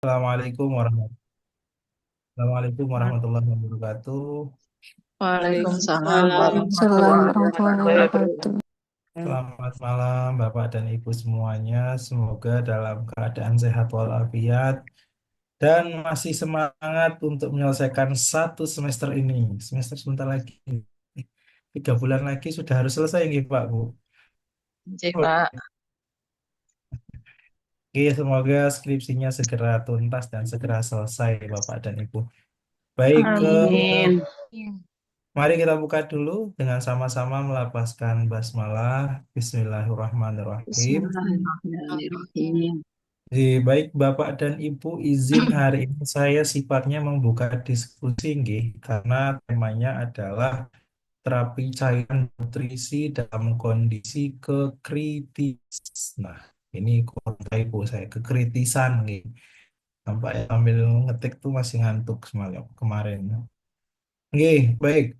Assalamualaikum Assalamualaikum warahmatullahi wabarakatuh. Waalaikumsalam Waalaikumsalam warahmatullahi warahmatullahi wabarakatuh. wabarakatuh. Selamat malam Bapak dan Ibu semuanya. Semoga dalam keadaan sehat walafiat dan masih semangat untuk menyelesaikan satu semester ini. Semester sebentar lagi. 3 bulan lagi sudah harus selesai nih Pak Bu. Cih, Pak. Oke, semoga skripsinya segera tuntas dan segera selesai Bapak dan Ibu. Baik, Amin. mari kita buka dulu dengan sama-sama melapaskan basmalah. Bismillahirrahmanirrahim. Bismillahirrahmanirrahim. Baik Bapak dan Ibu, izin hari ini saya sifatnya membuka diskusi nggih, karena temanya adalah terapi cairan nutrisi dalam kondisi kekritis. Nah, ini kata Ibu saya kekritisan nggih. Sampai sambil ngetik tuh masih ngantuk semalam kemarin. Nggih, baik.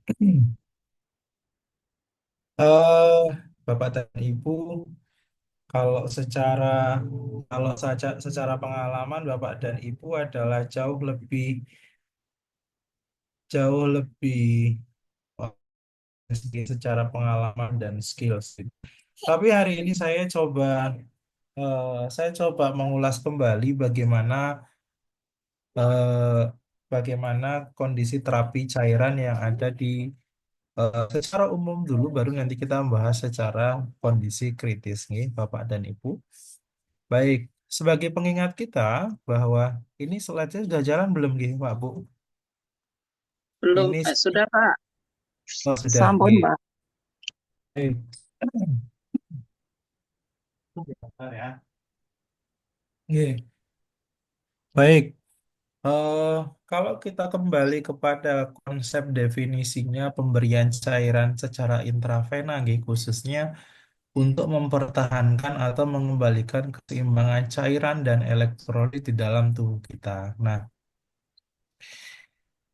eh Bapak dan Ibu, Kalau secara kalau saja secara pengalaman Bapak dan Ibu adalah jauh lebih oh, secara pengalaman dan skills. Tapi hari ini saya coba mengulas kembali eh, bagaimana kondisi terapi cairan yang ada secara umum dulu, baru nanti kita membahas secara kondisi kritis nih Bapak dan Ibu. Baik, sebagai pengingat kita bahwa ini slide-nya sudah jalan belum Gih, Pak Bu? Belum, Ini sudah, Pak. oh, sudah Sampun, Gih. Pak. Baik. Bentar ya. Gih. Baik. Eh, Kalau kita kembali kepada konsep definisinya pemberian cairan secara intravena, Gih, khususnya untuk mempertahankan atau mengembalikan keseimbangan cairan dan elektrolit di dalam tubuh kita. Nah,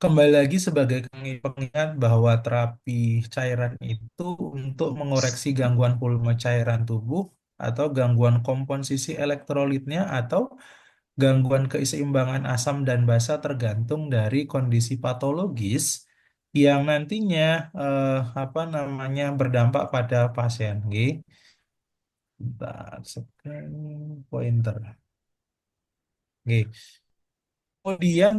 kembali lagi sebagai pengingat bahwa terapi cairan itu untuk mengoreksi gangguan volume cairan tubuh atau gangguan komposisi elektrolitnya atau gangguan keseimbangan asam dan basa tergantung dari kondisi patologis yang nantinya apa namanya berdampak pada pasien. Oke. Bentar, pointer. Oke. Kemudian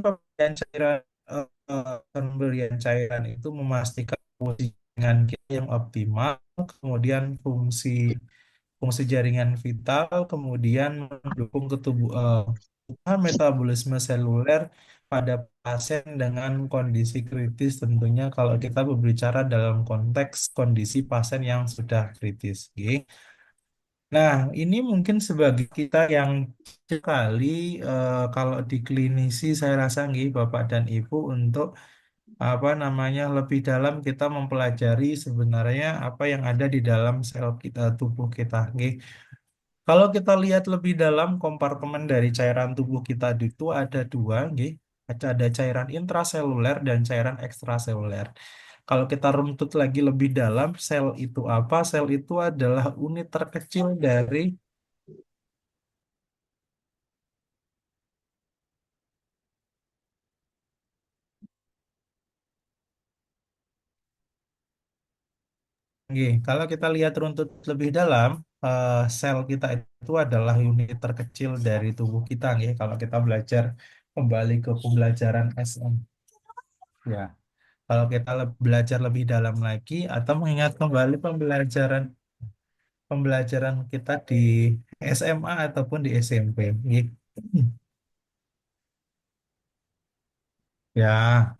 pemberian cairan itu memastikan fungsi jaringan kita yang optimal, kemudian fungsi jaringan vital, kemudian mendukung metabolisme seluler pada pasien dengan kondisi kritis, tentunya kalau kita berbicara dalam konteks kondisi pasien yang sudah kritis. Oke. Nah, ini mungkin sebagai kita yang sekali kalau di klinisi saya rasa nggih Bapak dan Ibu untuk apa namanya lebih dalam kita mempelajari sebenarnya apa yang ada di dalam sel kita, tubuh kita nggih. Kalau kita lihat lebih dalam kompartemen dari cairan tubuh kita itu ada dua nggih. Ada cairan intraseluler dan cairan ekstraseluler. Kalau kita runtut lagi lebih dalam, sel itu apa? Sel itu adalah unit terkecil dari. Oke, kalau kita lihat runtut lebih dalam, sel kita itu adalah unit terkecil dari tubuh kita, nggih. Kalau kita belajar kembali ke pembelajaran SM, ya. Kalau kita belajar lebih dalam lagi atau mengingat kembali pembelajaran pembelajaran kita di SMA ataupun di SMP, nggih. Ya,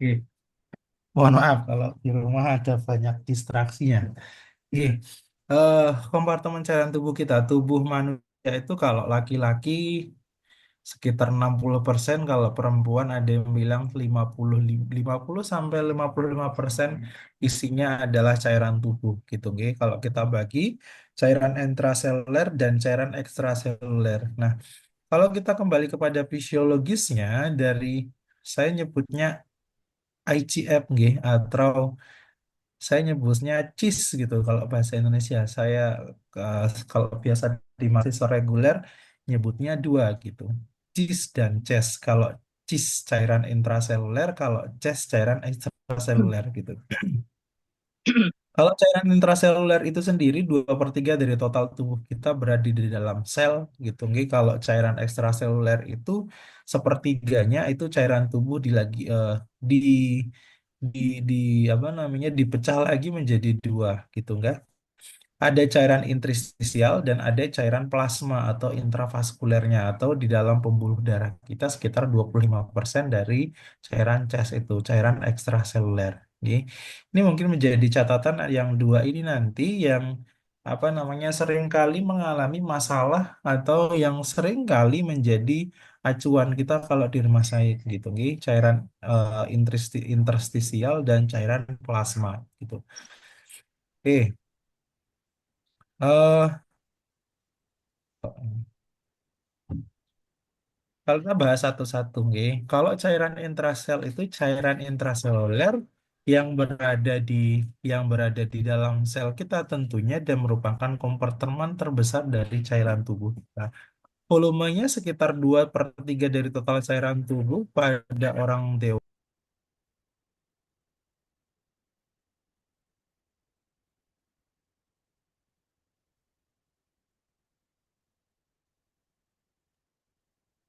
oke. Mohon maaf kalau di rumah ada banyak distraksinya. Oke. Eh, Kompartemen cairan tubuh kita, tubuh manusia itu kalau laki-laki sekitar 60%, kalau perempuan ada yang bilang 50 sampai 55% isinya adalah cairan tubuh gitu, oke. Kalau kita bagi cairan intraseluler dan cairan ekstraseluler. Nah, kalau kita kembali kepada fisiologisnya saya nyebutnya IGF nggih, atau saya nyebutnya CIS gitu kalau bahasa Indonesia. Saya kalau biasa di mahasiswa reguler nyebutnya dua gitu. CIS dan CES. Kalau CIS cairan intraseluler, kalau CES cairan ekstraseluler gitu. Kalau cairan intraseluler itu sendiri 2/3 dari total tubuh kita berada di dalam sel gitu. Nggih. Kalau cairan ekstraseluler itu sepertiganya itu cairan tubuh di di di apa namanya dipecah lagi menjadi dua gitu enggak? Ada cairan interstisial dan ada cairan plasma atau intravaskulernya atau di dalam pembuluh darah kita sekitar 25% dari cairan CES itu, cairan ekstraseluler. Oke. Ini mungkin menjadi catatan yang dua ini nanti yang apa namanya seringkali mengalami masalah atau yang seringkali menjadi acuan kita kalau di rumah sakit gitu, nggih. Cairan interstisial dan cairan plasma gitu. Oke. eh Kalau kita bahas satu-satu, nggih. Kalau cairan intrasel itu cairan intraseluler yang berada di dalam sel kita tentunya dan merupakan kompartemen terbesar dari cairan tubuh kita. Volumenya sekitar 2/3 dari total cairan tubuh pada orang dewasa.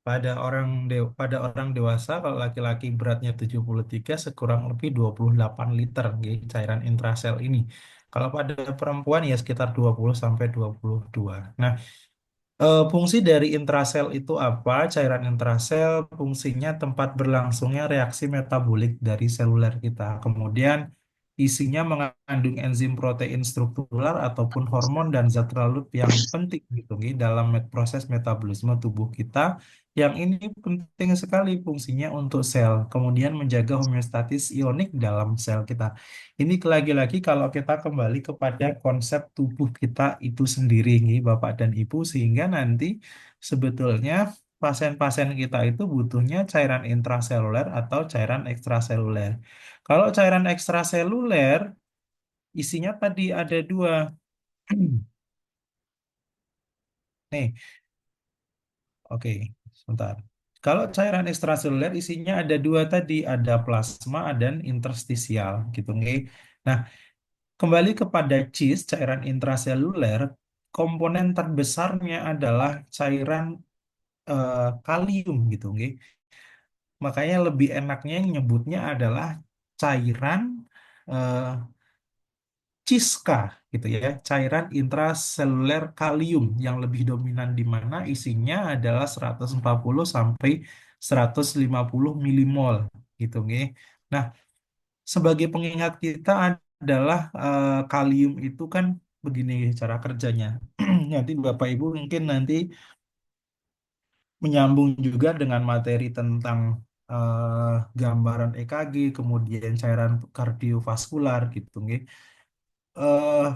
Pada orang dewasa kalau laki-laki beratnya 73 sekurang lebih 28 liter nggih, cairan intrasel ini. Kalau pada perempuan ya sekitar 20 sampai 22. Nah, fungsi dari intrasel itu apa? Cairan intrasel fungsinya tempat berlangsungnya reaksi metabolik dari seluler kita. Kemudian isinya mengandung enzim protein struktural ataupun hormon dan zat larut yang penting gitu nih dalam proses metabolisme tubuh kita. Yang ini penting sekali fungsinya untuk sel. Kemudian menjaga homeostatis ionik dalam sel kita. Ini lagi-lagi kalau kita kembali kepada konsep tubuh kita itu sendiri nih Bapak dan Ibu sehingga nanti sebetulnya pasien-pasien kita itu butuhnya cairan intraseluler atau cairan ekstraseluler. Kalau cairan ekstraseluler isinya tadi ada dua. Nih, oke, sebentar. Kalau cairan ekstraseluler isinya ada dua tadi, ada plasma dan interstisial gitu nih. Nah, kembali kepada CIS, cairan intraseluler, komponen terbesarnya adalah cairan kalium gitu, nggih. Makanya lebih enaknya nyebutnya adalah cairan eh, CISKA gitu ya, cairan intraseluler kalium yang lebih dominan di mana isinya adalah 140 sampai 150 milimol gitu, nggih. Nah, sebagai pengingat kita adalah kalium itu kan begini cara kerjanya. Nanti Bapak Ibu mungkin nanti menyambung juga dengan materi tentang gambaran EKG, kemudian cairan kardiovaskular gitu, nggih. Eh,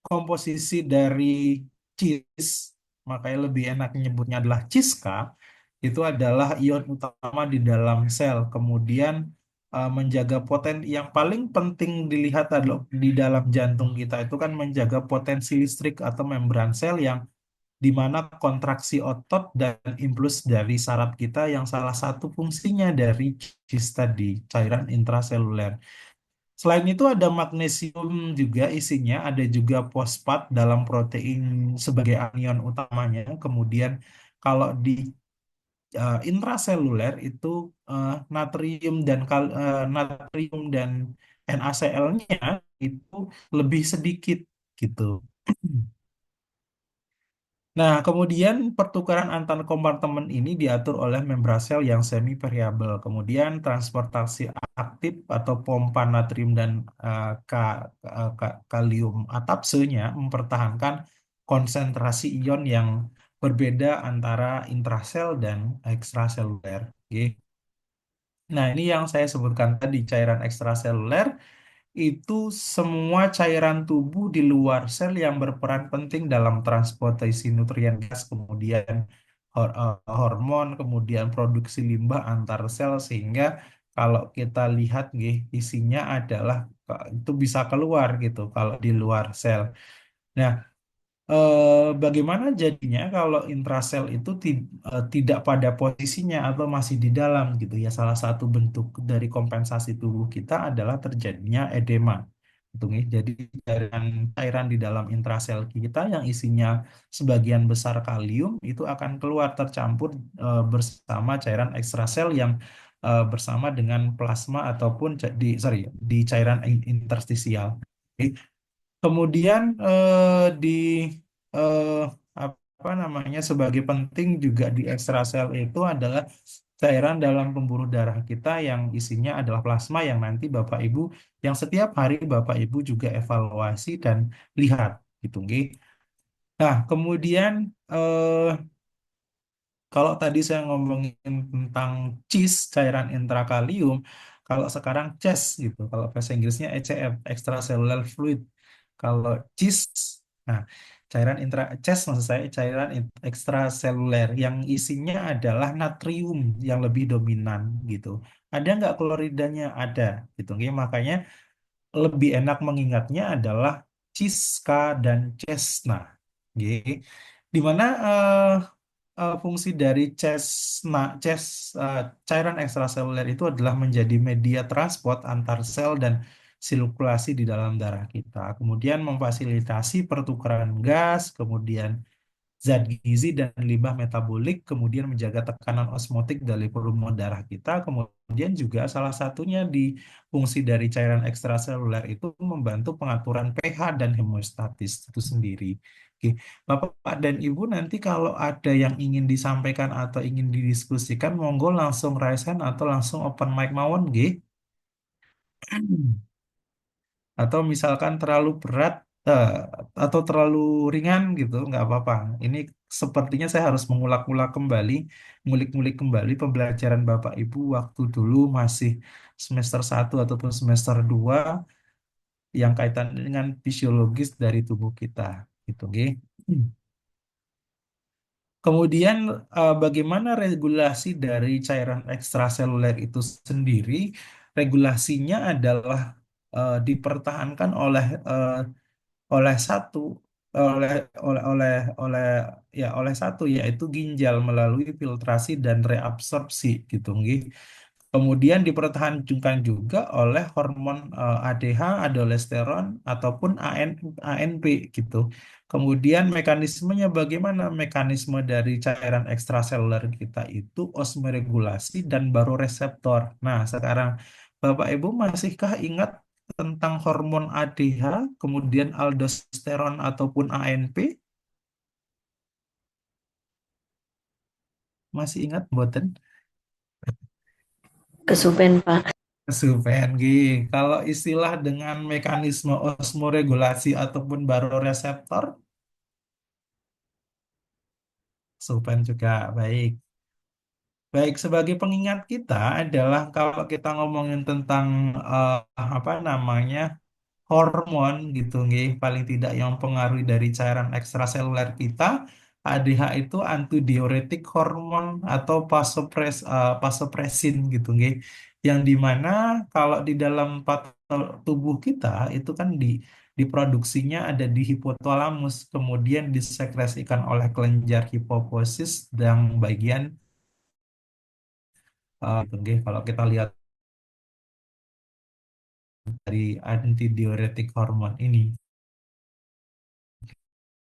Komposisi dari CIS, makanya lebih enak nyebutnya adalah CISKA, itu adalah ion utama di dalam sel. Kemudian menjaga yang paling penting dilihat adalah di dalam jantung kita itu kan menjaga potensi listrik atau membran sel yang di mana kontraksi otot dan impuls dari saraf kita yang salah satu fungsinya dari CIS tadi, cairan intraseluler. Selain itu ada magnesium juga isinya, ada juga fosfat dalam protein sebagai anion utamanya. Kemudian kalau di intraseluler itu natrium dan NaCl-nya itu lebih sedikit gitu. Nah, kemudian pertukaran antar kompartemen ini diatur oleh membran sel yang semi variabel. Kemudian transportasi aktif atau pompa natrium dan kalium atapsenya mempertahankan konsentrasi ion yang berbeda antara intrasel dan ekstraseluler. Oke. Nah, ini yang saya sebutkan tadi cairan ekstraseluler itu semua cairan tubuh di luar sel yang berperan penting dalam transportasi nutrien gas, kemudian hormon, kemudian produksi limbah antar sel sehingga kalau kita lihat nggih, isinya adalah itu bisa keluar gitu kalau di luar sel. Nah, bagaimana jadinya kalau intrasel itu tidak pada posisinya atau masih di dalam gitu ya? Salah satu bentuk dari kompensasi tubuh kita adalah terjadinya edema. Gitu, nih. Jadi cairan di dalam intrasel kita yang isinya sebagian besar kalium itu akan keluar tercampur bersama cairan ekstrasel yang bersama dengan plasma ataupun di cairan interstisial. Oke. Kemudian di eh, apa namanya sebagai penting juga di ekstrasel itu adalah cairan dalam pembuluh darah kita yang isinya adalah plasma yang nanti Bapak Ibu yang setiap hari Bapak Ibu juga evaluasi dan lihat gitu nggih. Nah, kemudian eh, kalau tadi saya ngomongin tentang CIS, cairan intrakalium, kalau sekarang CES gitu, kalau bahasa Inggrisnya ECF, extracellular fluid. Kalau CIS, nah CES maksud saya cairan ekstraseluler yang isinya adalah natrium yang lebih dominan gitu. Ada nggak kloridanya? Ada gitu. Oke, makanya lebih enak mengingatnya adalah CISCA dan CESNA. Oke. Di mana fungsi dari cairan ekstraseluler itu adalah menjadi media transport antar sel dan sirkulasi di dalam darah kita. Kemudian memfasilitasi pertukaran gas, kemudian zat gizi dan limbah metabolik, kemudian menjaga tekanan osmotik dari volume darah kita, kemudian juga salah satunya di fungsi dari cairan ekstraseluler itu membantu pengaturan pH dan hemostatis itu sendiri. Oke, Bapak dan Ibu nanti kalau ada yang ingin disampaikan atau ingin didiskusikan, monggo langsung raise hand atau langsung open mic mawon, nggih. Atau misalkan terlalu berat eh, atau terlalu ringan gitu nggak apa-apa. Ini sepertinya saya harus mengulang-ulang kembali, ngulik-ngulik kembali pembelajaran Bapak Ibu waktu dulu masih semester 1 ataupun semester 2 yang kaitan dengan fisiologis dari tubuh kita gitu nggih. Kemudian bagaimana regulasi dari cairan ekstraseluler itu sendiri? Regulasinya adalah dipertahankan oleh satu oleh oleh oleh oleh oleh satu yaitu ginjal melalui filtrasi dan reabsorpsi gitu nggih. Kemudian dipertahankan juga oleh hormon ADH, aldosteron ataupun ANP gitu. Kemudian mekanismenya bagaimana? Mekanisme dari cairan ekstraseluler kita itu osmoregulasi dan baroreseptor. Nah, sekarang Bapak Ibu masihkah ingat tentang hormon ADH, kemudian aldosteron ataupun ANP? Masih ingat, mboten? Kesupen, Pak. Kesupen, Gi. Kalau istilah dengan mekanisme osmoregulasi ataupun baroreseptor, kesupen juga baik. Baik, sebagai pengingat kita adalah kalau kita ngomongin tentang eh, apa namanya hormon gitu nggih paling tidak yang pengaruh dari cairan ekstraseluler kita ADH itu antidiuretik hormon atau vasopresin gitu nggih yang dimana kalau di dalam tubuh kita itu kan diproduksinya ada di hipotalamus kemudian disekresikan oleh kelenjar hipofisis dan bagian gitu nggih kalau kita lihat dari antidiuretik hormon ini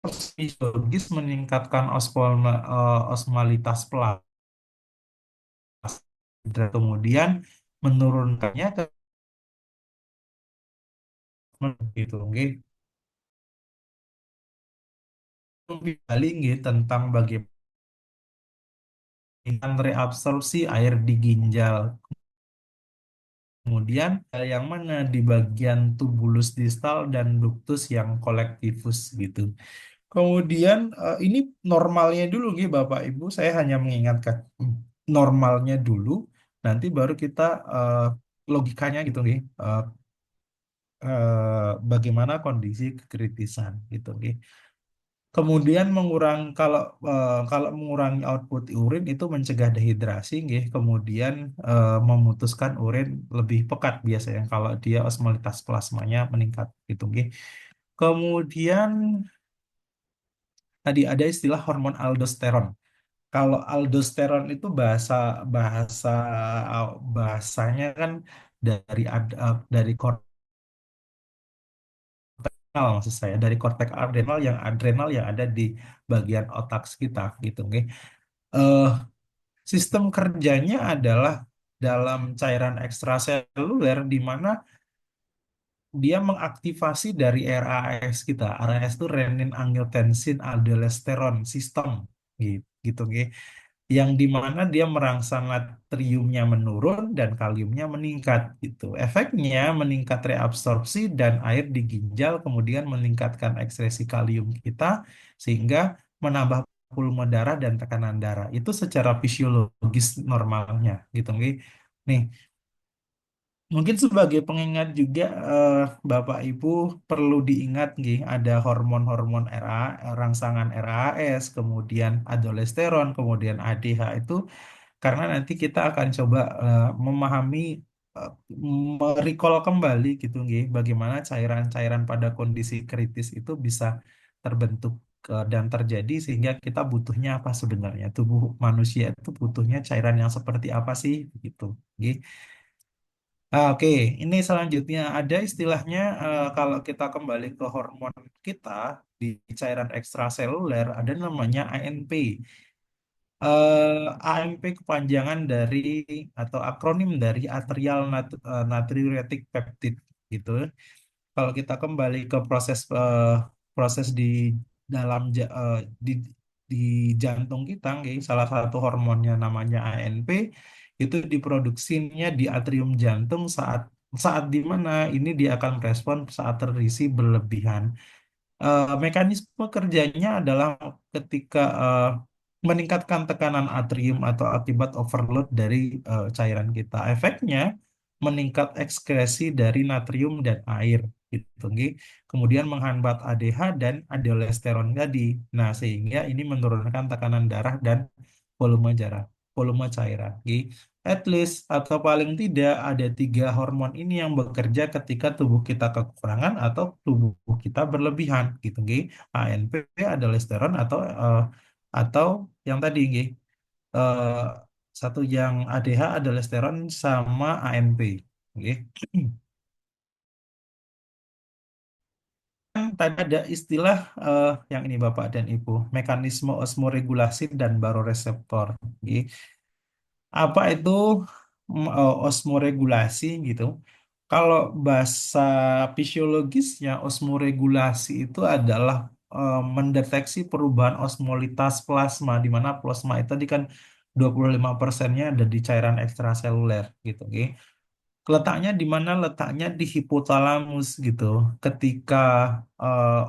fisiologis meningkatkan osmolitas plasma dan kemudian menurunkannya ke gitu nggih. Kembali nggih tentang bagaimana reabsorpsi air di ginjal. Kemudian yang mana di bagian tubulus distal dan ductus yang kolektivus gitu. Kemudian ini normalnya dulu nih Bapak Ibu, saya hanya mengingatkan normalnya dulu, nanti baru kita eh, logikanya gitu nih, bagaimana kondisi kekritisan gitu nih. Kemudian kalau mengurangi output urin itu mencegah dehidrasi, nggih. Kemudian memutuskan urin lebih pekat biasanya kalau dia osmolitas plasmanya meningkat gitu, nggih. Kemudian tadi ada istilah hormon aldosteron. Kalau aldosteron itu bahasa bahasa bahasanya kan dari maksud saya dari korteks adrenal yang ada di bagian otak kita gitu, nggih. Eh, Sistem kerjanya adalah dalam cairan ekstraseluler di mana dia mengaktifasi dari RAS kita. RAS itu renin angiotensin aldosteron system gitu, nggih. Yang di mana dia merangsang natriumnya menurun dan kaliumnya meningkat gitu. Efeknya meningkat reabsorpsi dan air di ginjal, kemudian meningkatkan ekskresi kalium kita sehingga menambah volume darah dan tekanan darah. Itu secara fisiologis normalnya gitu, nggih. Nih, mungkin sebagai pengingat juga Bapak Ibu perlu diingat nggih ada hormon-hormon rangsangan RAS, kemudian aldosteron, kemudian ADH itu karena nanti kita akan coba memahami eh, merecall kembali gitu nggih bagaimana cairan-cairan pada kondisi kritis itu bisa terbentuk dan terjadi sehingga kita butuhnya apa sebenarnya tubuh manusia itu butuhnya cairan yang seperti apa sih gitu nggih. Oke, ini selanjutnya ada istilahnya kalau kita kembali ke hormon kita di cairan ekstraseluler ada namanya ANP. AMP kepanjangan dari atau akronim dari natriuretic peptide gitu. Kalau kita kembali ke proses di dalam di jantung kita, nggih, salah satu hormonnya namanya ANP itu diproduksinya di atrium jantung saat saat di mana ini dia akan merespon saat terisi berlebihan. Mekanisme kerjanya adalah ketika meningkatkan tekanan atrium atau akibat overload dari cairan kita. Efeknya meningkat ekskresi dari natrium dan air gitu, nggih. Kemudian menghambat ADH dan aldosteron tadi. Nah, sehingga ini menurunkan tekanan darah dan volume darah, volume cairan, nggih. At least atau paling tidak ada tiga hormon ini yang bekerja ketika tubuh kita kekurangan atau tubuh kita berlebihan gitu, nggih. ANP, aldosteron atau yang tadi, nggih, eh, satu yang ADH, aldosteron sama ANP, nggih. Kan tadi ada istilah yang ini Bapak dan Ibu, mekanisme osmoregulasi dan baroreseptor, nggih. Apa itu osmoregulasi gitu? Kalau bahasa fisiologisnya, osmoregulasi itu adalah mendeteksi perubahan osmolitas plasma, di mana plasma itu tadi kan 25%-nya ada di cairan ekstraseluler gitu. Oke. Letaknya di mana? Letaknya di hipotalamus gitu. Ketika eh,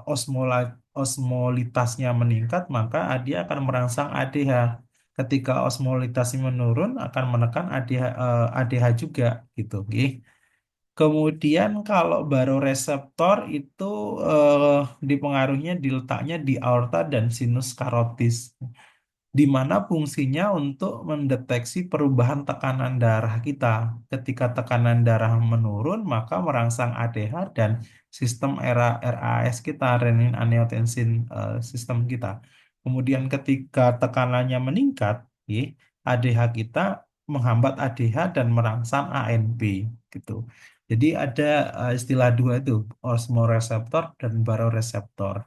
osmolitasnya meningkat, maka dia akan merangsang ADH. Ketika osmolitasnya menurun, akan menekan ADH juga gitu. Oke. Kemudian kalau baroreseptor itu dipengaruhinya diletaknya di aorta dan sinus karotis, di mana fungsinya untuk mendeteksi perubahan tekanan darah kita. Ketika tekanan darah menurun, maka merangsang ADH dan sistem RAS kita, renin-angiotensin sistem kita. Kemudian ketika tekanannya meningkat, ADH kita menghambat ADH dan merangsang ANP gitu. Jadi ada istilah dua itu, osmoreseptor dan baroreseptor.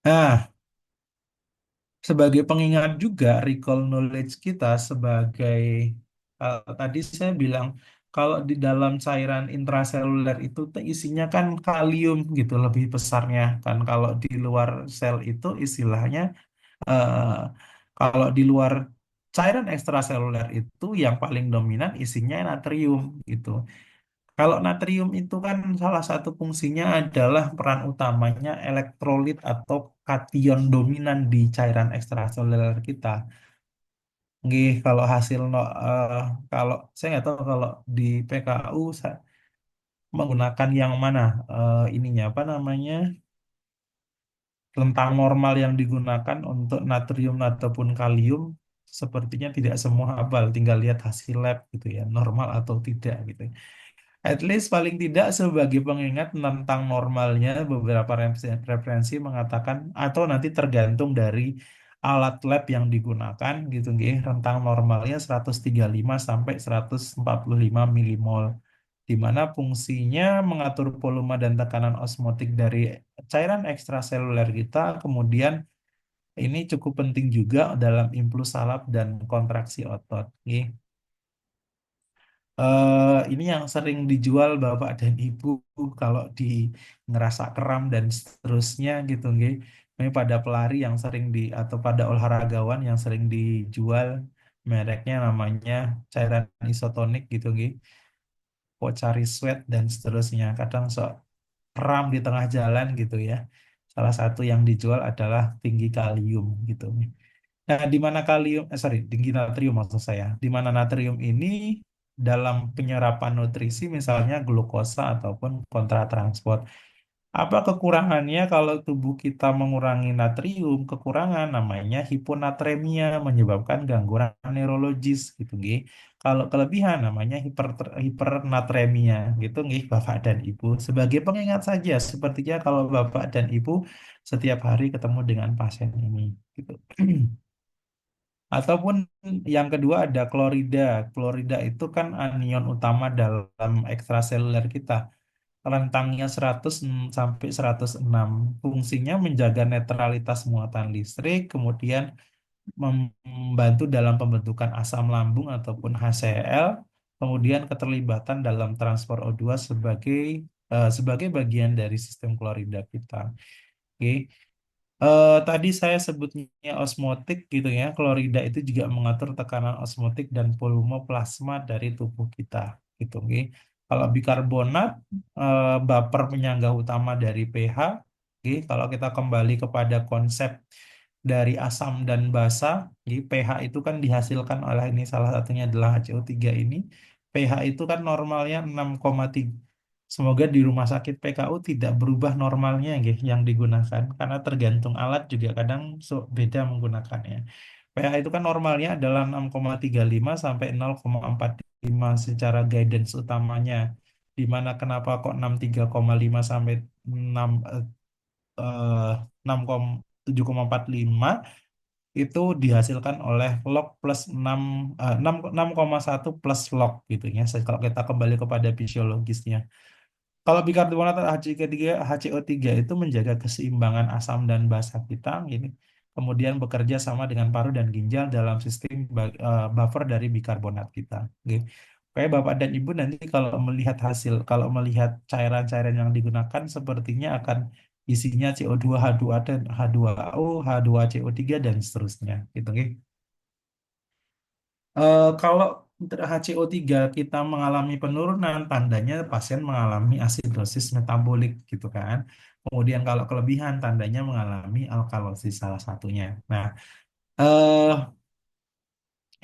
Nah, sebagai pengingat juga, recall knowledge kita sebagai tadi saya bilang kalau di dalam cairan intraseluler itu isinya kan kalium gitu lebih besarnya kan kalau di luar sel itu istilahnya eh, kalau di luar cairan ekstraseluler itu yang paling dominan isinya natrium gitu. Kalau natrium itu kan salah satu fungsinya adalah peran utamanya elektrolit atau kation dominan di cairan ekstraseluler kita. Nggih, kalau kalau saya nggak tahu kalau di PKU menggunakan yang mana ininya apa namanya? rentang normal yang digunakan untuk natrium ataupun kalium sepertinya tidak semua hafal, tinggal lihat hasil lab gitu ya, normal atau tidak gitu. At least paling tidak sebagai pengingat tentang normalnya beberapa referensi mengatakan atau nanti tergantung dari alat lab yang digunakan gitu nggih. Rentang normalnya 135 sampai 145 milimol di mana fungsinya mengatur volume dan tekanan osmotik dari cairan ekstraseluler kita. Kemudian ini cukup penting juga dalam impuls salap dan kontraksi otot. Nggih. Ini yang sering dijual Bapak dan Ibu kalau di ngerasa kram dan seterusnya gitu nggih. Ini pada pelari yang sering di atau pada olahragawan yang sering dijual mereknya namanya cairan isotonik gitu nggih. Pocari Sweat dan seterusnya. Kadang sok kram di tengah jalan gitu ya. Salah satu yang dijual adalah tinggi kalium gitu. Nah, di mana kalium, tinggi natrium maksud saya. Di mana natrium ini dalam penyerapan nutrisi misalnya glukosa ataupun kontratransport. Apa kekurangannya kalau tubuh kita mengurangi natrium? Kekurangan namanya hiponatremia menyebabkan gangguan neurologis gitu nggih. Kalau kelebihan namanya hipernatremia gitu nggih Bapak dan Ibu. Sebagai pengingat saja sepertinya kalau Bapak dan Ibu setiap hari ketemu dengan pasien ini gitu. Ataupun yang kedua ada klorida. Klorida itu kan anion utama dalam ekstraseluler kita. Rentangnya 100 sampai 106. Fungsinya menjaga netralitas muatan listrik, kemudian membantu dalam pembentukan asam lambung ataupun HCl, kemudian keterlibatan dalam transport O2 sebagai bagian dari sistem klorida kita. Oke. Tadi saya sebutnya osmotik gitu ya. Klorida itu juga mengatur tekanan osmotik dan volume plasma dari tubuh kita gitu. Oke. Kalau bikarbonat baper penyangga utama dari pH. Oke. Kalau kita kembali kepada konsep dari asam dan basa, oke, pH itu kan dihasilkan oleh ini salah satunya adalah HCO3 ini. pH itu kan normalnya 6,3. Semoga di rumah sakit PKU tidak berubah normalnya nggih, yang digunakan karena tergantung alat juga kadang beda menggunakannya. pH itu kan normalnya adalah 6,35 sampai 0,45 secara guidance utamanya. Di mana kenapa kok 63,5 sampai 6 eh, 7,45 itu dihasilkan oleh log plus 6 6,1 plus log gitu ya. Kalau kita kembali kepada fisiologisnya. Kalau bikarbonat HCO3 itu menjaga keseimbangan asam dan basa kita ini. Kemudian bekerja sama dengan paru dan ginjal dalam sistem buffer dari bikarbonat kita. Oke. Oke, Bapak dan Ibu nanti kalau melihat cairan-cairan yang digunakan sepertinya akan isinya CO2, H2A dan H2O, H2CO3 dan seterusnya. Gitu, oke. Kalau HCO3 kita mengalami penurunan, tandanya pasien mengalami asidosis metabolik gitu kan. Kemudian kalau kelebihan, tandanya mengalami alkalosis salah satunya. Nah, eh,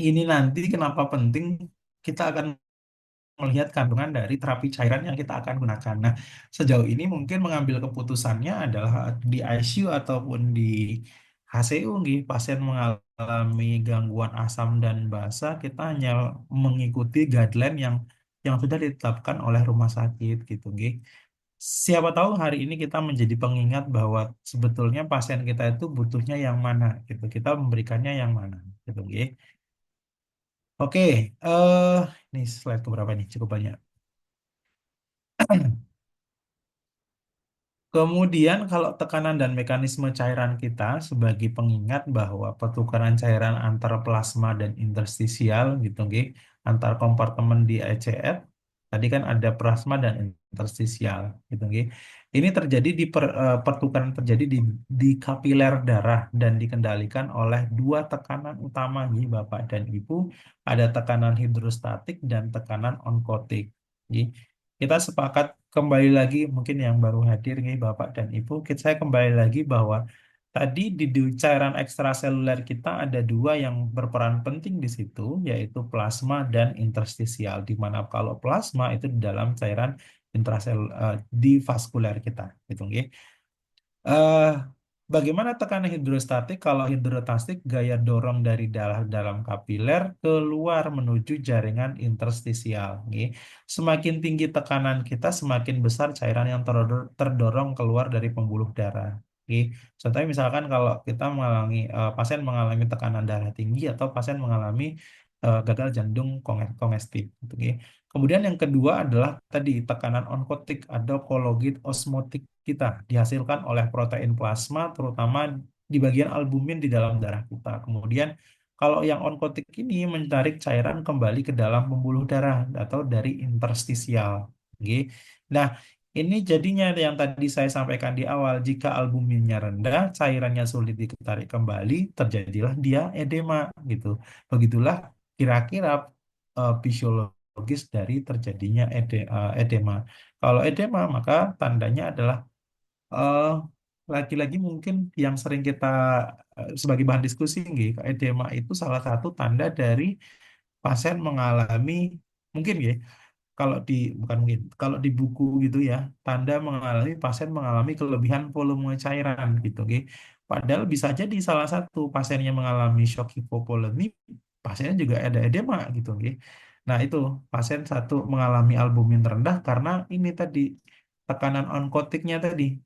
ini nanti kenapa penting kita akan melihat kandungan dari terapi cairan yang kita akan gunakan. Nah, sejauh ini mungkin mengambil keputusannya adalah di ICU ataupun di HCU, nggih, pasien mengalami gangguan asam dan basa, kita hanya mengikuti guideline yang sudah ditetapkan oleh rumah sakit gitu, nggih. Siapa tahu hari ini kita menjadi pengingat bahwa sebetulnya pasien kita itu butuhnya yang mana gitu. Kita memberikannya yang mana gitu, nggih. Oke, ini slide keberapa nih? Cukup banyak. Kemudian kalau tekanan dan mekanisme cairan kita sebagai pengingat bahwa pertukaran cairan antar plasma dan interstisial gitu nggih, antar kompartemen di ECF tadi kan ada plasma dan interstisial gitu nggih. Ini terjadi pertukaran terjadi di kapiler darah dan dikendalikan oleh dua tekanan utama nih Bapak dan Ibu, ada tekanan hidrostatik dan tekanan onkotik. Kita sepakat kembali lagi mungkin yang baru hadir nih Bapak dan Ibu, saya kembali lagi bahwa tadi di cairan ekstraseluler kita ada dua yang berperan penting di situ, yaitu plasma dan interstisial. Di mana kalau plasma itu di dalam cairan di vaskuler kita, gitu nggih. Bagaimana tekanan hidrostatik? Kalau hidrostatik gaya dorong dari darah dalam kapiler keluar menuju jaringan interstisial. Nggih. Semakin tinggi tekanan kita, semakin besar cairan yang terdorong keluar dari pembuluh darah. Nggih. Contohnya misalkan kalau kita mengalami pasien mengalami tekanan darah tinggi atau pasien mengalami gagal jantung kongestif. Gitu, nggih. Kemudian yang kedua adalah tadi tekanan onkotik atau kologit osmotik kita dihasilkan oleh protein plasma terutama di bagian albumin di dalam darah kita. Kemudian kalau yang onkotik ini menarik cairan kembali ke dalam pembuluh darah atau dari interstisial. Oke. Nah, ini jadinya yang tadi saya sampaikan di awal, jika albuminnya rendah, cairannya sulit ditarik kembali, terjadilah dia edema gitu. Begitulah kira-kira fisiologis dari terjadinya edema. Kalau edema, maka tandanya adalah eh, lagi-lagi mungkin yang sering kita sebagai bahan diskusi, nggih, edema itu salah satu tanda dari pasien mengalami mungkin ya, kalau di bukan mungkin, kalau di buku gitu ya, tanda mengalami pasien mengalami kelebihan volume cairan gitu, nggih. Padahal bisa jadi salah satu pasiennya mengalami shock hipovolemi, pasiennya juga ada edema gitu, nggih. Nah, itu pasien satu mengalami albumin rendah karena ini tadi tekanan onkotiknya tadi.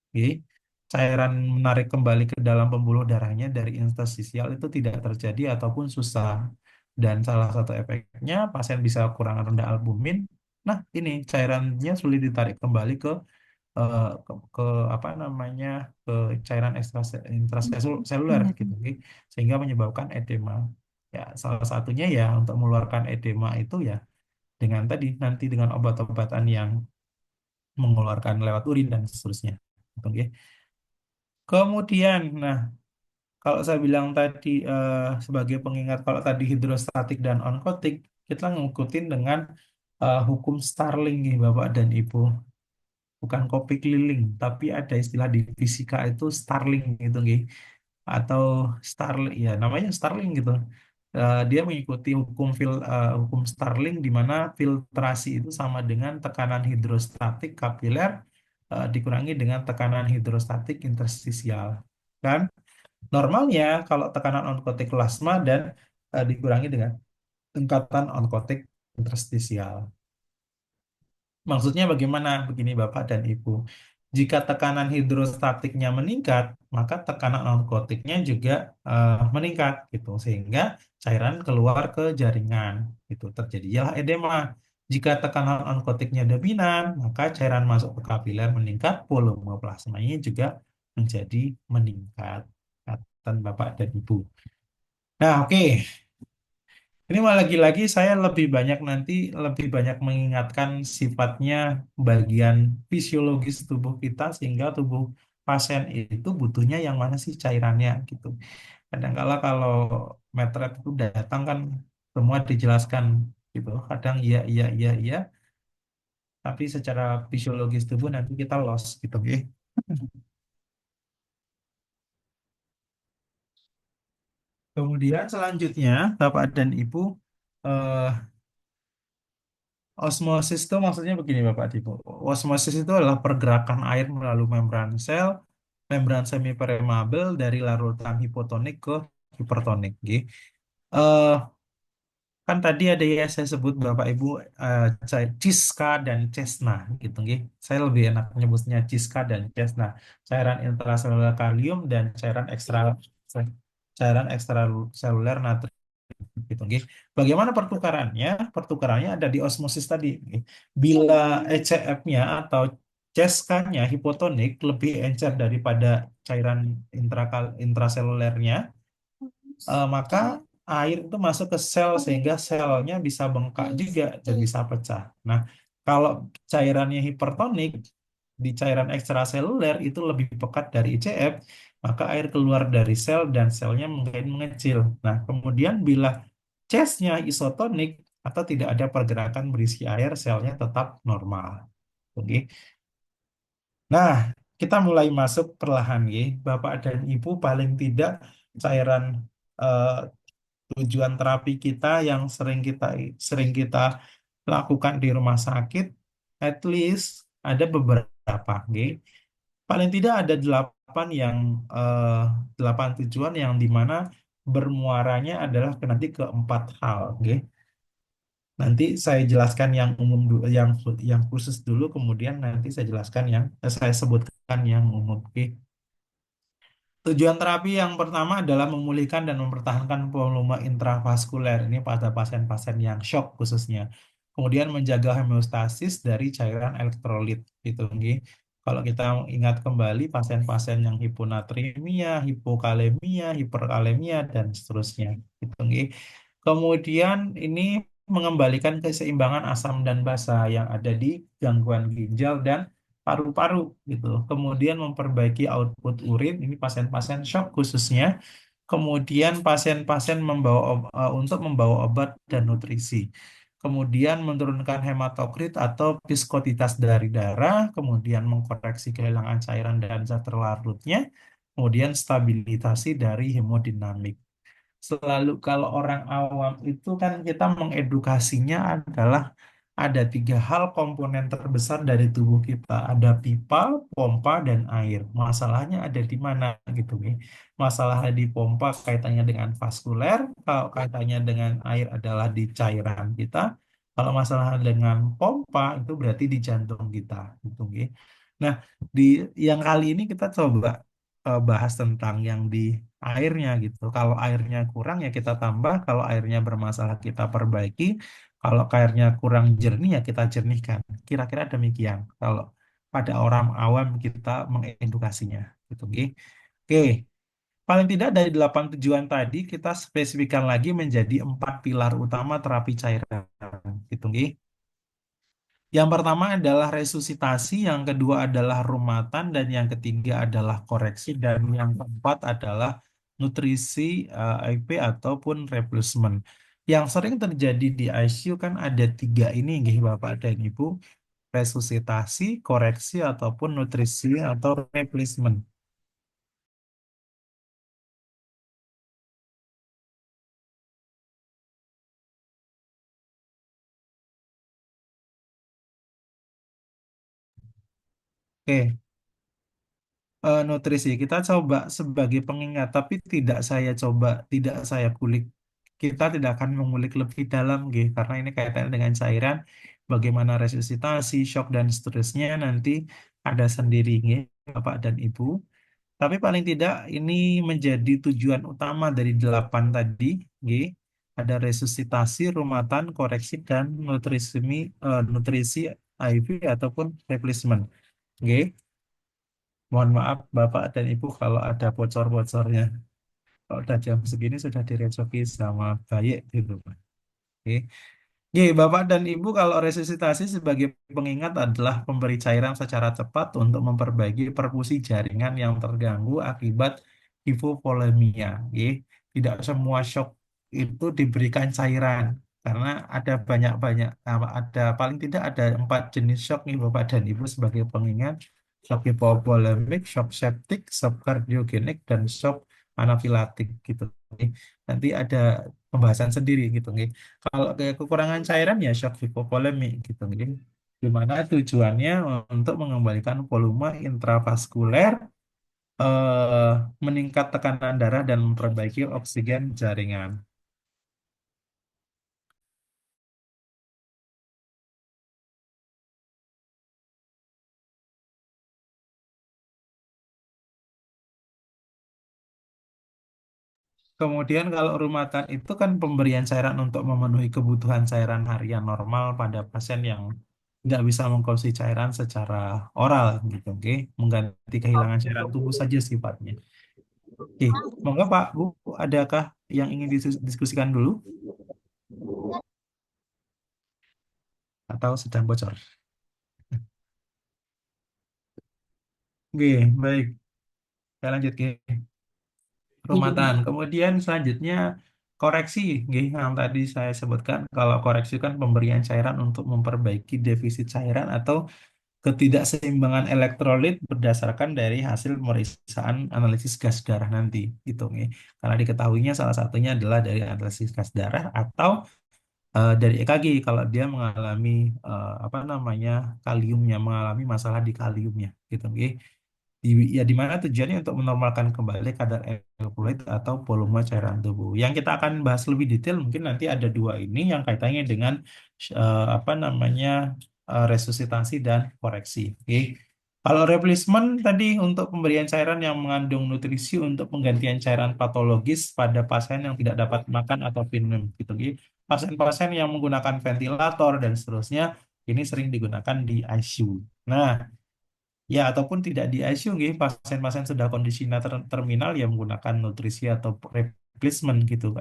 Oke. Cairan menarik kembali ke dalam pembuluh darahnya dari interstisial itu tidak terjadi ataupun susah. Dan salah satu efeknya pasien bisa kurang rendah albumin. Nah, ini cairannya sulit ditarik kembali ke apa namanya ke cairan intraseluler gitu, oke. Sehingga menyebabkan edema. Ya, salah satunya ya untuk mengeluarkan edema itu ya dengan tadi nanti dengan obat-obatan yang mengeluarkan lewat urin dan seterusnya. Oke. Kemudian, nah, kalau saya bilang tadi sebagai pengingat, kalau tadi hidrostatik dan onkotik, kita ngikutin dengan hukum Starling nih, Bapak dan Ibu. Bukan kopi keliling, tapi ada istilah di fisika itu Starling gitu, nggih. Atau Starling, ya namanya Starling gitu. Dia mengikuti hukum Starling di mana filtrasi itu sama dengan tekanan hidrostatik kapiler dikurangi dengan tekanan hidrostatik interstisial. Kan? Normalnya kalau tekanan onkotik plasma dan dikurangi dengan tingkatan onkotik interstisial. Maksudnya bagaimana? Begini Bapak dan Ibu. Jika tekanan hidrostatiknya meningkat, maka tekanan onkotiknya juga meningkat gitu sehingga cairan keluar ke jaringan gitu. Terjadilah edema. Jika tekanan onkotiknya dominan, maka cairan masuk ke kapiler meningkat, volume plasmanya juga menjadi meningkat. Kata Bapak dan Ibu. Nah, oke. Ini malah lagi-lagi saya lebih banyak mengingatkan sifatnya bagian fisiologis tubuh kita sehingga tubuh pasien itu butuhnya yang mana sih cairannya gitu. Kadang-kala kalau metret itu datang kan semua dijelaskan gitu. Kadang iya iya iya iya, tapi secara fisiologis tubuh nanti kita lost gitu, oke. Kemudian selanjutnya Bapak dan Ibu, eh, osmosis itu maksudnya begini Bapak Ibu. Osmosis itu adalah pergerakan air melalui membran sel, membran semipermeabel dari larutan hipotonik ke hipertonik. Nggih. Eh, kan tadi ada ya saya sebut Bapak Ibu Ciska dan Cesna gitu nggih. Saya lebih enak menyebutnya Ciska dan Cesna. Cairan intraseluler kalium dan cairan ekstraseluler natrium gitu, nggih. Bagaimana pertukarannya? Pertukarannya ada di osmosis tadi, nggih. Bila ECF-nya atau CSK-nya hipotonik lebih encer daripada cairan intraselulernya, maka air itu masuk ke sel sehingga selnya bisa bengkak juga dan bisa pecah. Nah, kalau cairannya hipertonik di cairan ekstraseluler itu lebih pekat dari ICF, maka air keluar dari sel dan selnya makin mengecil. Nah, kemudian bila Case-nya isotonik atau tidak ada pergerakan berisi air, selnya tetap normal. Oke. Nah, kita mulai masuk perlahan ya. Bapak dan Ibu paling tidak cairan eh, tujuan terapi kita yang sering kita lakukan di rumah sakit, at least ada beberapa, oke. Paling tidak ada 8 eh, 8 tujuan yang dimana bermuaranya adalah nanti ke 4 hal. Oke. Nanti saya jelaskan yang umum dulu, yang khusus dulu, kemudian nanti saya jelaskan saya sebutkan yang umum. Oke. Tujuan terapi yang pertama adalah memulihkan dan mempertahankan volume intravaskuler ini pada pasien-pasien yang shock khususnya. Kemudian menjaga homeostasis dari cairan elektrolit gitu nggih. Kalau kita ingat kembali pasien-pasien yang hiponatremia, hipokalemia, hiperkalemia dan seterusnya gitu nggih. Kemudian ini mengembalikan keseimbangan asam dan basa yang ada di gangguan ginjal dan paru-paru gitu. Kemudian memperbaiki output urin ini pasien-pasien shock khususnya. Kemudian pasien-pasien untuk membawa obat dan nutrisi. Kemudian menurunkan hematokrit atau viskositas dari darah, kemudian mengkoreksi kehilangan cairan dan zat terlarutnya, kemudian stabilisasi dari hemodinamik. Selalu kalau orang awam itu kan kita mengedukasinya adalah ada 3 hal komponen terbesar dari tubuh kita. Ada pipa, pompa, dan air. Masalahnya ada di mana gitu nih. Masalahnya di pompa kaitannya dengan vaskuler, kalau kaitannya dengan air adalah di cairan kita. Kalau masalah dengan pompa itu berarti di jantung kita gitu nih. Nah, di yang kali ini kita coba bahas tentang yang di airnya gitu. Kalau airnya kurang ya kita tambah, kalau airnya bermasalah kita perbaiki, kalau airnya kurang jernih ya kita jernihkan. Kira-kira demikian. Kalau pada orang awam kita mengedukasinya gitu. Oke. Oke. Paling tidak dari 8 tujuan tadi kita spesifikkan lagi menjadi 4 pilar utama terapi cairan. Gitu, nggih. Yang pertama adalah resusitasi, yang kedua adalah rumatan, dan yang ketiga adalah koreksi, dan yang keempat adalah nutrisi IP ataupun replacement. Yang sering terjadi di ICU kan ada 3 ini, nggih, Bapak dan Ibu, resusitasi, koreksi, ataupun nutrisi atau replacement. Oke, nutrisi kita coba sebagai pengingat, tapi tidak saya kulik. Kita tidak akan mengulik lebih dalam, gitu, karena ini kaitannya dengan cairan, bagaimana resusitasi, shock dan seterusnya nanti ada sendiri, gitu, Bapak dan Ibu. Tapi paling tidak ini menjadi tujuan utama dari 8 tadi, gitu. Ada resusitasi, rumatan, koreksi dan nutrisi IV ataupun replacement. Oke. Mohon maaf Bapak dan Ibu kalau ada bocor-bocornya. Kalau udah jam segini sudah direcoki sama baik gitu, Pak. Oke. Oke, Bapak dan Ibu, kalau resusitasi sebagai pengingat adalah pemberi cairan secara cepat untuk memperbaiki perfusi jaringan yang terganggu akibat hipovolemia. Oke. Tidak semua shock itu diberikan cairan karena ada banyak-banyak, ada paling tidak ada 4 jenis shock nih Bapak dan Ibu sebagai pengingat: shock hipovolemik, shock septik, shock kardiogenik, dan shock anafilaktik gitu. Nanti ada pembahasan sendiri gitu. Kalau kayak kekurangan cairan ya shock hipovolemik gitu. Jadi di mana tujuannya untuk mengembalikan volume intravaskuler, eh, meningkat tekanan darah dan memperbaiki oksigen jaringan. Kemudian kalau rumatan itu kan pemberian cairan untuk memenuhi kebutuhan cairan harian normal pada pasien yang nggak bisa mengkonsumsi cairan secara oral gitu, oke? Mengganti kehilangan cairan tubuh saja sifatnya. Oke, monggo Pak, Bu, adakah yang ingin didiskusikan dulu atau sedang bocor? Oke, baik. Saya lanjut ke rumatan. Kemudian selanjutnya koreksi, nggih, yang tadi saya sebutkan. Kalau koreksi kan pemberian cairan untuk memperbaiki defisit cairan atau ketidakseimbangan elektrolit berdasarkan dari hasil pemeriksaan analisis gas darah nanti, gitu, nggih. Karena diketahuinya salah satunya adalah dari analisis gas darah atau dari EKG kalau dia mengalami apa namanya kaliumnya, mengalami masalah di kaliumnya, gitu, nggih. Ya di mana tujuannya untuk menormalkan kembali kadar elektrolit atau volume cairan tubuh. Yang kita akan bahas lebih detail mungkin nanti ada dua ini yang kaitannya dengan apa namanya resusitasi dan koreksi. Oke. Kalau replacement tadi untuk pemberian cairan yang mengandung nutrisi untuk penggantian cairan patologis pada pasien yang tidak dapat makan atau minum gitu. Oke. Pasien-pasien yang menggunakan ventilator dan seterusnya ini sering digunakan di ICU. Nah, ya, ataupun tidak di ICU, nggih, pasien-pasien sudah kondisinya terminal yang menggunakan nutrisi atau replacement gitu.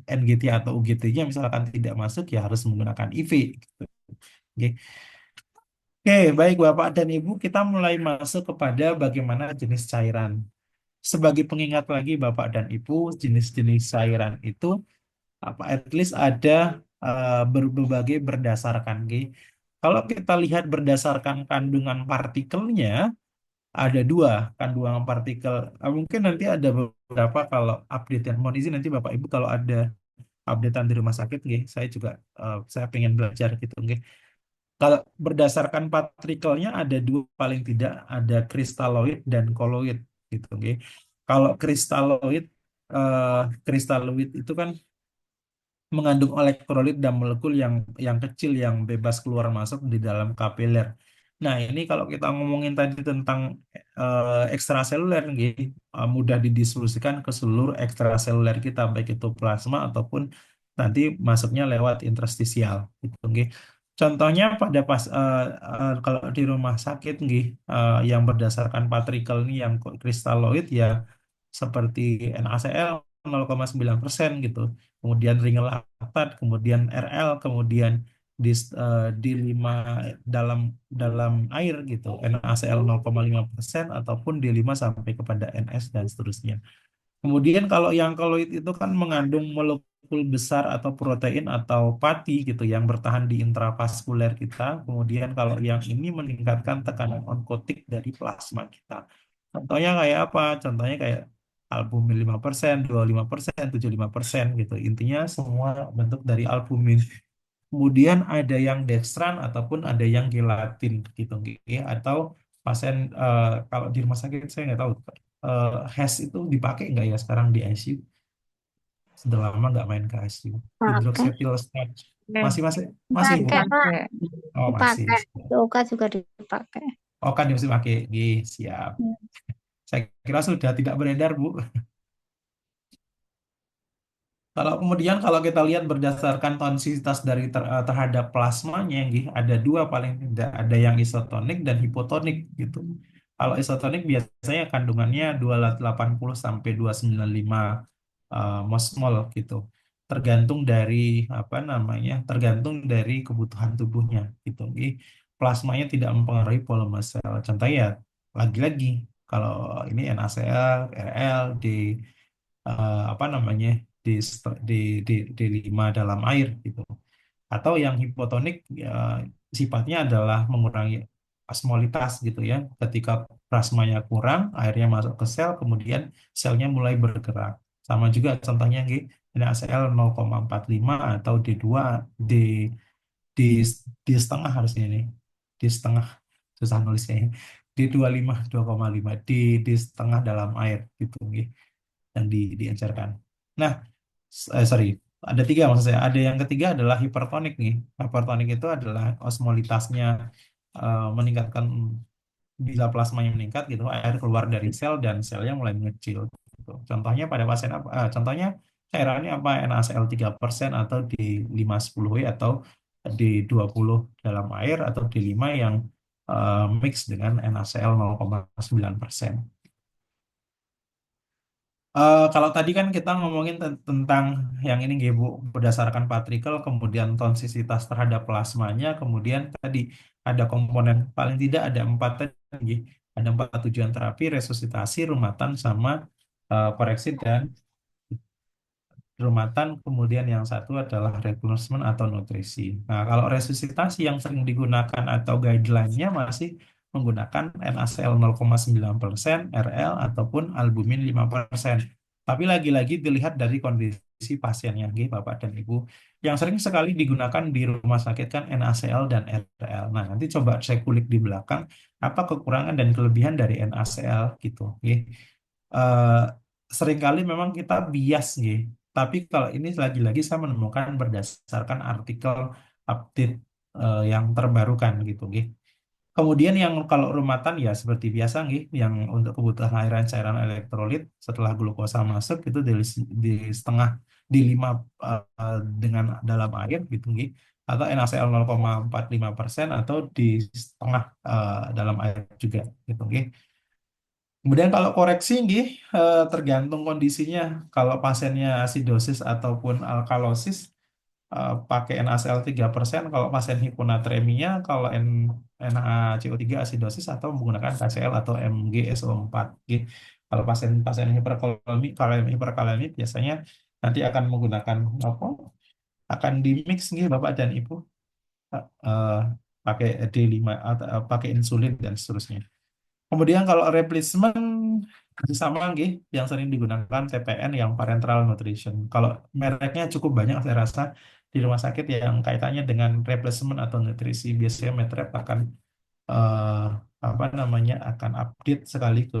NGT atau UGT-nya misalkan tidak masuk ya harus menggunakan IV gitu. Oke. Oke, baik Bapak dan Ibu, kita mulai masuk kepada bagaimana jenis cairan. Sebagai pengingat lagi Bapak dan Ibu, jenis-jenis cairan itu apa at least ada berbagai berdasarkan Kalau kita lihat berdasarkan kandungan partikelnya, ada dua kandungan partikel. Mungkin nanti ada beberapa kalau update yang mohon izin nanti Bapak Ibu kalau ada updatean di rumah sakit, nggih, saya juga saya pengen belajar gitu, nggih. Kalau berdasarkan partikelnya ada dua paling tidak ada kristaloid dan koloid gitu, nggih. Kalau eh, kristaloid itu kan mengandung elektrolit dan molekul yang kecil yang bebas keluar masuk di dalam kapiler. Nah, ini kalau kita ngomongin tadi tentang ekstraseluler, nggih, mudah didiskusikan ke seluruh ekstraseluler kita, baik itu plasma ataupun nanti masuknya lewat interstisial, gitu, nggih. Contohnya pada kalau di rumah sakit, nggih, yang berdasarkan partikel ini yang kristaloid ya seperti NaCl 0,9% gitu, kemudian ring laktat, kemudian RL, kemudian di 5 dalam dalam air gitu, NaCl 0,5% ataupun di 5 sampai kepada NS dan seterusnya. Kemudian kalau yang koloid itu kan mengandung molekul besar atau protein atau pati gitu yang bertahan di intravaskuler kita. Kemudian kalau yang ini meningkatkan tekanan onkotik dari plasma kita. Contohnya kayak apa? Contohnya kayak albumin 5%, 25%, 75% gitu. Intinya semua bentuk dari albumin. Kemudian ada yang dextran ataupun ada yang gelatin gitu, ya. Atau pasien kalau di rumah sakit saya nggak tahu HES itu dipakai nggak ya sekarang di ICU? Sudah lama nggak main ke ICU. Pakai, Hydroxyethyl starch Eh, masih masih masih Bu? pakai Pak, pakai. Oh masih. dipakai. Yoga juga dipakai. Oh kan masih pakai. Siap. Saya kira sudah tidak beredar Bu. Kalau kemudian kalau kita lihat berdasarkan tonsilitas dari terhadap plasmanya, nggih, ada dua paling tidak, ada yang isotonik dan hipotonik gitu. Kalau isotonik biasanya kandungannya 280 sampai 295 mosmol gitu. Tergantung dari apa namanya? Tergantung dari kebutuhan tubuhnya gitu, nggih. Plasmanya tidak mempengaruhi volume sel. Contohnya ya lagi-lagi kalau ini NaCl, RL, apa namanya di, di, di 5 dalam air gitu. Atau yang hipotonik ya, sifatnya adalah mengurangi osmolitas gitu ya. Ketika plasmanya kurang, airnya masuk ke sel, kemudian selnya mulai bergerak. Sama juga contohnya NaCl 0,45 atau D2 D di di setengah harusnya ini. Di setengah susah nulisnya. D25 2,5 di setengah dalam air gitu nggih yang diencerkan. Nah, sorry, ada tiga maksud saya. Ada yang ketiga adalah hipertonik nih. Hipertonik itu adalah osmolitasnya meningkatkan bila plasmanya meningkat gitu, air keluar dari sel dan selnya mulai mengecil. Gitu. Contohnya pada pasien apa? Contohnya cairannya apa? NaCl 3% atau di 510W atau di 20 dalam air atau di 5 yang mix dengan NaCl 0,9%. Kalau tadi kan kita ngomongin tentang yang ini nggih, Bu, berdasarkan partikel, kemudian tonsisitas terhadap plasmanya, kemudian tadi ada komponen paling tidak ada empat tadi, nggih. Ada empat tujuan terapi, resusitasi, rumatan, sama koreksi dan rumatan, kemudian yang satu adalah replacement atau nutrisi. Nah, kalau resusitasi yang sering digunakan atau guideline-nya masih menggunakan NaCl 0,9%, RL ataupun albumin 5%. Tapi lagi-lagi dilihat dari kondisi kondisi pasiennya, nggih, Bapak dan Ibu. Yang sering sekali digunakan di rumah sakit kan NaCl dan RL. Nah, nanti coba saya kulik di belakang apa kekurangan dan kelebihan dari NaCl gitu, nggih. Eh, Seringkali memang kita bias, nggih. Tapi kalau ini lagi-lagi saya menemukan berdasarkan artikel update yang terbarukan gitu, nggih. Kemudian yang kalau rumatan ya seperti biasa nggih, yang untuk kebutuhan cairan elektrolit setelah glukosa masuk itu di setengah di 5 dengan dalam air gitu nggih, atau NaCl 0,45% atau di setengah dalam air juga gitu nggih. Kemudian kalau koreksi nggih, tergantung kondisinya. Kalau pasiennya asidosis ataupun alkalosis pakai NaCl 3%, kalau pasien hiponatremia, kalau NaCO3 asidosis atau menggunakan KCl atau MgSO4. Gitu. Kalau pasien-pasien hiperkalemi biasanya nanti akan menggunakan apa? Akan di mix nih Bapak dan Ibu, eh, pakai D5 atau pakai insulin dan seterusnya. Kemudian kalau replacement sama nggih, yang sering digunakan TPN yang parenteral nutrition. Kalau mereknya cukup banyak saya rasa di rumah sakit yang kaitannya dengan replacement atau nutrisi. Biasanya Medrep akan eh, apa namanya akan update sekali ke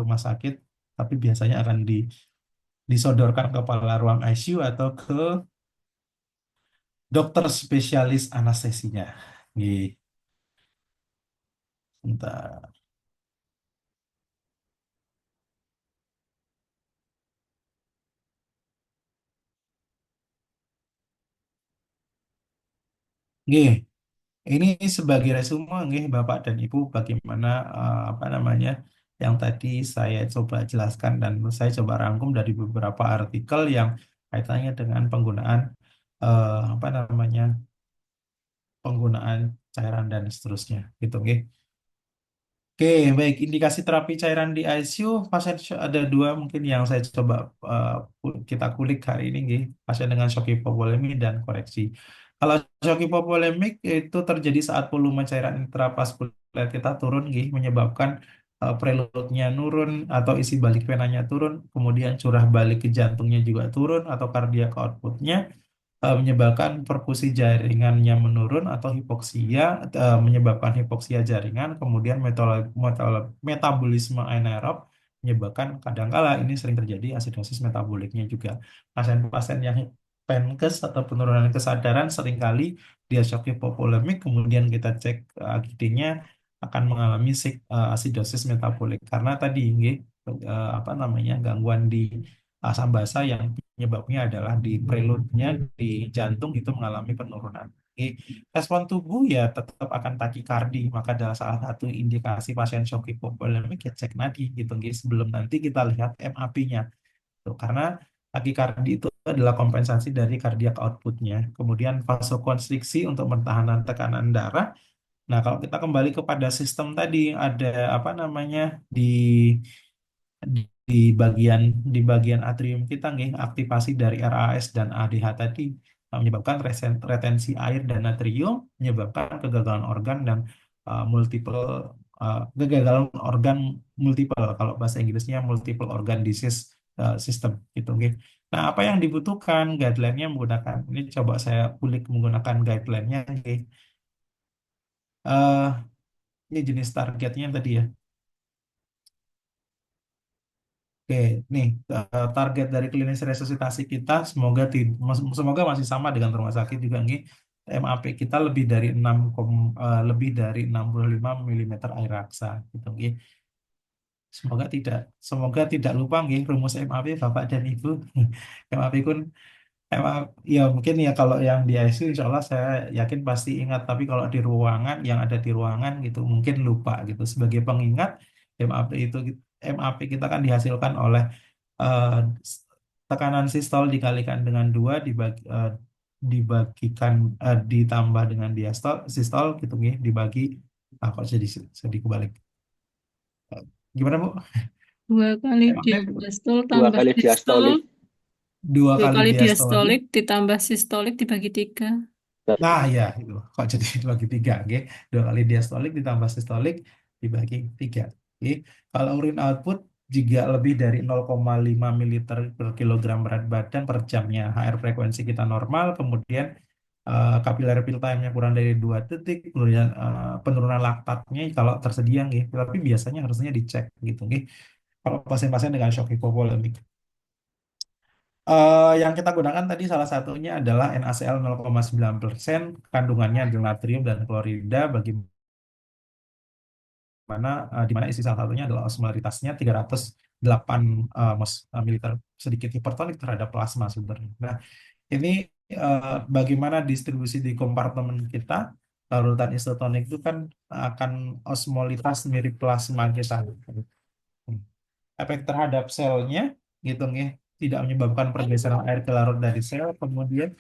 rumah sakit, tapi biasanya akan disodorkan ke kepala ruang ICU atau ke dokter spesialis anestesinya. Nih, bentar. Nih, ini sebagai resume nggih Bapak dan Ibu bagaimana apa namanya yang tadi saya coba jelaskan dan saya coba rangkum dari beberapa artikel yang kaitannya dengan penggunaan apa namanya penggunaan cairan dan seterusnya gitu nggih. Oke, baik. Indikasi terapi cairan di ICU, ada dua mungkin yang saya coba kita kulik hari ini, nggih. Pasien dengan shock hipovolemi dan koreksi. Kalau shock hipovolemik itu terjadi saat volume cairan intravaskuler kita turun, nggih, menyebabkan preloadnya nurun atau isi balik venanya turun, kemudian curah balik ke jantungnya juga turun atau cardiac outputnya menyebabkan perfusi jaringannya menurun atau hipoksia, menyebabkan hipoksia jaringan, kemudian metabolisme anaerob menyebabkan kadangkala ini sering terjadi asidosis metaboliknya juga. Pasien-pasien yang penkes atau penurunan kesadaran seringkali dia shock hipovolemik, kemudian kita cek AGD-nya akan mengalami asidosis metabolik karena tadi nggih, apa namanya gangguan di asam basa yang penyebabnya adalah di preloadnya di jantung itu mengalami penurunan. Oke. Respon tubuh ya tetap akan takikardi, maka adalah salah satu indikasi pasien shock hipovolemik ya cek nadi gitu, guys, sebelum nanti kita lihat MAP-nya. Tuh, karena takikardi itu adalah kompensasi dari cardiac outputnya. Kemudian vasokonstriksi untuk pertahanan tekanan darah. Nah, kalau kita kembali kepada sistem tadi ada apa namanya di di di bagian atrium kita nggih, aktivasi dari RAS dan ADH tadi menyebabkan retensi air dan natrium, menyebabkan kegagalan organ dan multiple kegagalan organ multiple, kalau bahasa Inggrisnya multiple organ disease system gitu nggih. Nah, apa yang dibutuhkan guideline-nya menggunakan ini, coba saya kulik menggunakan guideline-nya nggih. Eh, ini jenis targetnya tadi ya. Oke, nih target dari klinis resusitasi kita semoga masih sama dengan rumah sakit juga nih. MAP kita lebih dari 65 milimeter air raksa gitu nggih. Semoga tidak lupa nggih rumus MAP Bapak dan Ibu. MAP kun emang ya mungkin ya kalau yang di ICU insya Allah saya yakin pasti ingat, tapi kalau di ruangan yang ada di ruangan gitu mungkin lupa gitu. Sebagai pengingat MAP itu MAP kita kan dihasilkan oleh eh, tekanan sistol dikalikan dengan 2 dibagikan ditambah dengan diastol sistol gitu nih dibagi kok jadi kebalik. Gimana Bu? Dua kali MAP diastol Dua tambah kali sistol. diastolik. dua Dua kali kali diastolik. diastolik ditambah sistolik dibagi 3. Nah, ya, itu kok jadi dibagi 3, oke? 2 kali diastolik ditambah sistolik dibagi 3. Oke. Kalau urin output jika lebih dari 0,5 mililiter per kilogram berat badan per jamnya. HR frekuensi kita normal, kemudian capillary fill time-nya kurang dari 2 detik, kemudian penurunan laktatnya kalau tersedia nggih. Tapi biasanya harusnya dicek gitu nggih. Kalau pasien-pasien dengan shock hipovolemik. Yang kita gunakan tadi salah satunya adalah NaCl 0,9%, kandungannya adalah natrium dan klorida, di mana isi salah satunya adalah osmolaritasnya 308 mililiter, sedikit hipertonik terhadap plasma sebenarnya. Nah, ini bagaimana distribusi di kompartemen kita. Larutan isotonik itu kan akan osmolitas mirip plasma kita. Efek terhadap selnya gitu ya, tidak menyebabkan pergeseran air ke larut dari sel, kemudian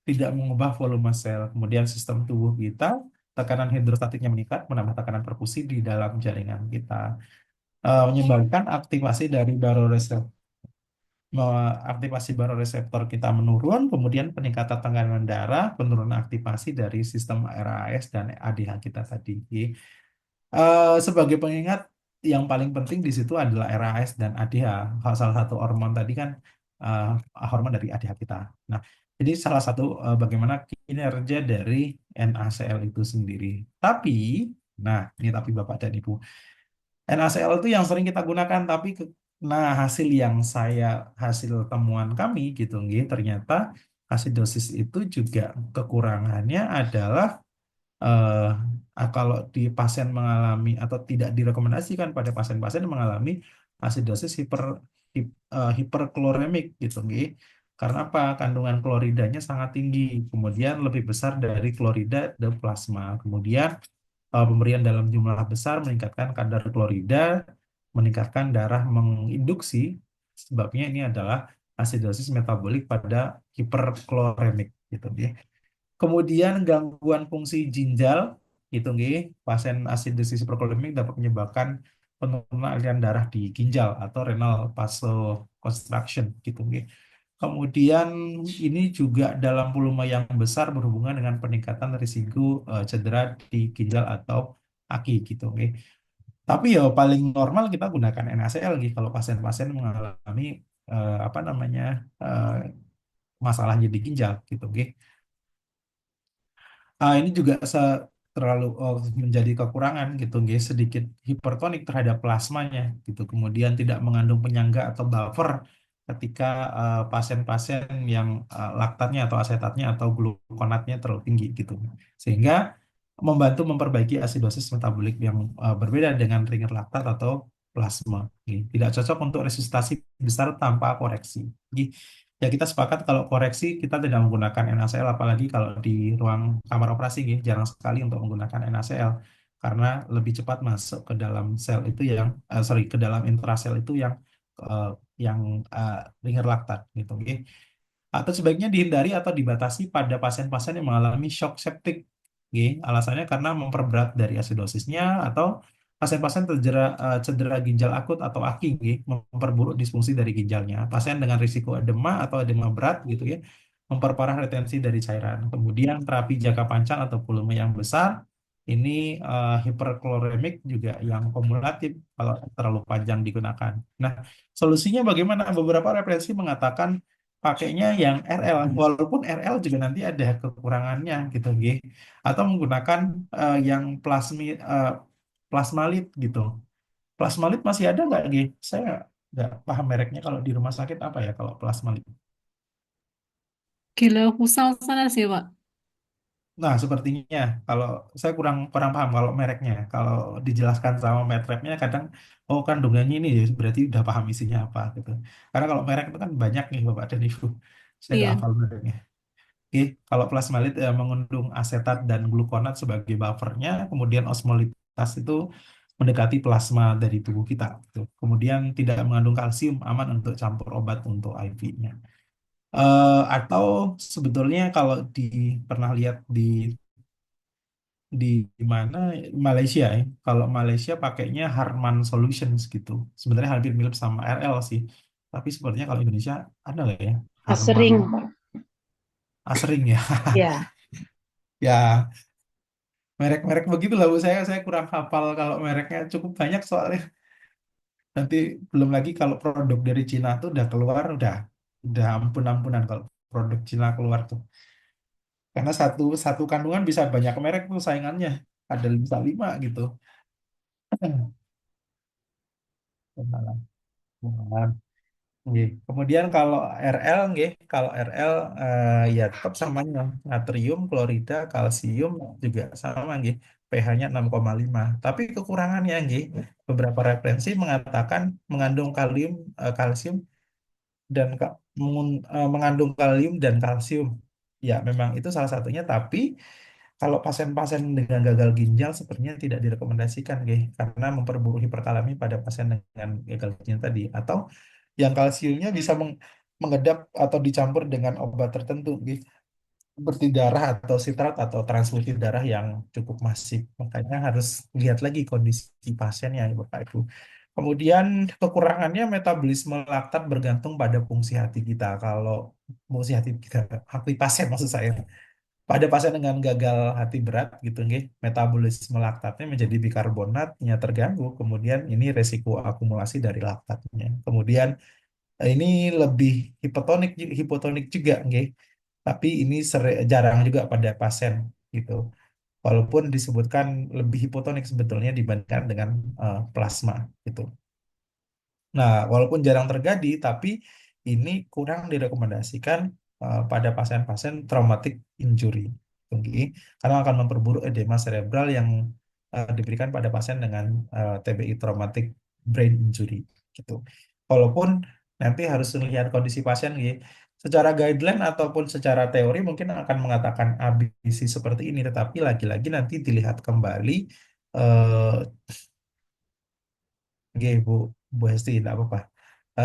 tidak mengubah volume sel. Kemudian sistem tubuh kita, tekanan hidrostatiknya meningkat, menambah tekanan perkusi di dalam jaringan kita. Menyebabkan aktivasi dari baroreseptor, aktivasi baroreseptor kita menurun, kemudian peningkatan tekanan darah, penurunan aktivasi dari sistem RAS dan ADH kita tadi. Sebagai pengingat, yang paling penting di situ adalah RAS dan ADH. Salah satu hormon tadi kan eh, hormon dari ADH kita. Nah, jadi salah satu bagaimana kinerja dari NaCl itu sendiri. Tapi, nah ini tapi Bapak dan Ibu, NaCl itu yang sering kita gunakan, tapi nah hasil temuan kami gitu, nggih, ternyata asidosis itu juga kekurangannya adalah eh, kalau di pasien mengalami atau tidak direkomendasikan pada pasien-pasien yang mengalami asidosis hiperkloremik gitu nggih. Karena apa? Kandungan kloridanya sangat tinggi, kemudian lebih besar dari klorida dan plasma. Kemudian pemberian dalam jumlah besar meningkatkan kadar klorida, meningkatkan darah menginduksi. Sebabnya ini adalah asidosis metabolik pada hiperkloremik gitu nggih. Kemudian gangguan fungsi ginjal gitu nggih. Pasien asidosis hiperklolemik dapat menyebabkan penurunan aliran darah di ginjal atau renal vasoconstriction gitu nggih. Kemudian ini juga dalam volume yang besar berhubungan dengan peningkatan risiko cedera di ginjal atau aki gitu nggih. Tapi ya paling normal kita gunakan NaCl gitu kalau pasien-pasien mengalami apa namanya eh, masalah di ginjal gitu nggih. Ini juga terlalu menjadi kekurangan gitu, guys. Sedikit hipertonik terhadap plasmanya gitu. Kemudian tidak mengandung penyangga atau buffer ketika pasien-pasien yang laktatnya atau asetatnya atau glukonatnya terlalu tinggi gitu. Sehingga membantu memperbaiki asidosis metabolik yang berbeda dengan ringer laktat atau plasma. Tidak cocok untuk resusitasi besar tanpa koreksi. Ya kita sepakat kalau koreksi kita tidak menggunakan NaCl, apalagi kalau di ruang kamar operasi gitu. Jarang sekali untuk menggunakan NaCl karena lebih cepat masuk ke dalam sel itu ke dalam intrasel itu eh, yang ringer laktat gitu. Atau sebaiknya dihindari atau dibatasi pada pasien-pasien yang mengalami shock septic. Alasannya karena memperberat dari asidosisnya atau pasien-pasien cedera ginjal akut atau AKI, memperburuk disfungsi dari ginjalnya. Pasien dengan risiko edema atau edema berat gitu ya, memperparah retensi dari cairan. Kemudian terapi jangka panjang atau volume yang besar, ini hiperkloremik juga yang kumulatif kalau terlalu panjang digunakan. Nah, solusinya bagaimana? Beberapa referensi mengatakan pakainya yang RL, walaupun RL juga nanti ada kekurangannya gitu, G. Atau menggunakan yang plasmalit gitu. Plasmalit masih ada nggak, G? Saya nggak paham mereknya kalau di rumah sakit apa ya kalau plasmalit. Gila Husal sana sih, Pak. Nah, sepertinya kalau saya kurang kurang paham kalau mereknya. Kalau dijelaskan sama metrepnya kadang oh kandungannya ini ya berarti udah paham isinya apa gitu. Karena kalau merek itu kan banyak nih Bapak dan Ibu. Saya nggak Iya. hafal mereknya. Oke, kalau plasmalit mengandung asetat dan glukonat sebagai buffernya, kemudian osmolitas itu mendekati plasma dari tubuh kita. Gitu. Kemudian tidak mengandung kalsium, aman untuk campur obat untuk IV-nya. Atau sebetulnya kalau pernah lihat di mana Malaysia ya, kalau Malaysia pakainya Harman Solutions gitu. Sebenarnya hampir mirip sama RL sih, tapi sepertinya kalau Indonesia ada nggak ya Harman Sering, Pak. Asring ya. Ya, Ya, merek-merek begitu lah Bu. Saya kurang hafal kalau mereknya cukup banyak soalnya. Nanti belum lagi kalau produk dari Cina tuh udah keluar, udah ampun-ampunan kalau produk Cina keluar tuh. Karena satu satu kandungan bisa banyak merek tuh saingannya. Ada bisa lima gitu. Kenalan. Nggih. Kemudian kalau RL, nggih, kalau RL ya tetap samanya natrium, klorida, kalsium juga sama nggih. pH-nya 6,5. Tapi kekurangannya nggih, beberapa referensi mengatakan mengandung kalsium dan mengandung kalium dan kalsium. Ya, memang itu salah satunya, tapi kalau pasien-pasien dengan gagal ginjal sepertinya tidak direkomendasikan, nggih, karena memperburuk hiperkalemi pada pasien dengan gagal ginjal tadi. Atau yang kalsiumnya bisa mengedap atau dicampur dengan obat tertentu, nggih, seperti darah atau sitrat atau transfusi darah yang cukup masif. Makanya harus lihat lagi kondisi pasiennya, Bapak Ibu. Kemudian kekurangannya metabolisme laktat bergantung pada fungsi hati kita. Kalau fungsi hati kita, hati pasien maksud saya, pada pasien dengan gagal hati berat gitu nggih, metabolisme laktatnya menjadi bikarbonatnya terganggu. Kemudian ini resiko akumulasi dari laktatnya. Kemudian ini lebih hipotonik juga nggih. Tapi ini jarang juga pada pasien gitu. Walaupun disebutkan lebih hipotonik sebetulnya dibandingkan dengan plasma gitu. Nah, walaupun jarang terjadi, tapi ini kurang direkomendasikan pada pasien-pasien traumatic injury, oke? Karena akan memperburuk edema cerebral yang diberikan pada pasien dengan TBI traumatic brain injury, gitu. Walaupun nanti harus melihat kondisi pasien, gitu. Secara guideline ataupun secara teori mungkin akan mengatakan ABC seperti ini, tetapi lagi-lagi nanti dilihat kembali eh, Oke, Bu Hesti, tidak apa-apa.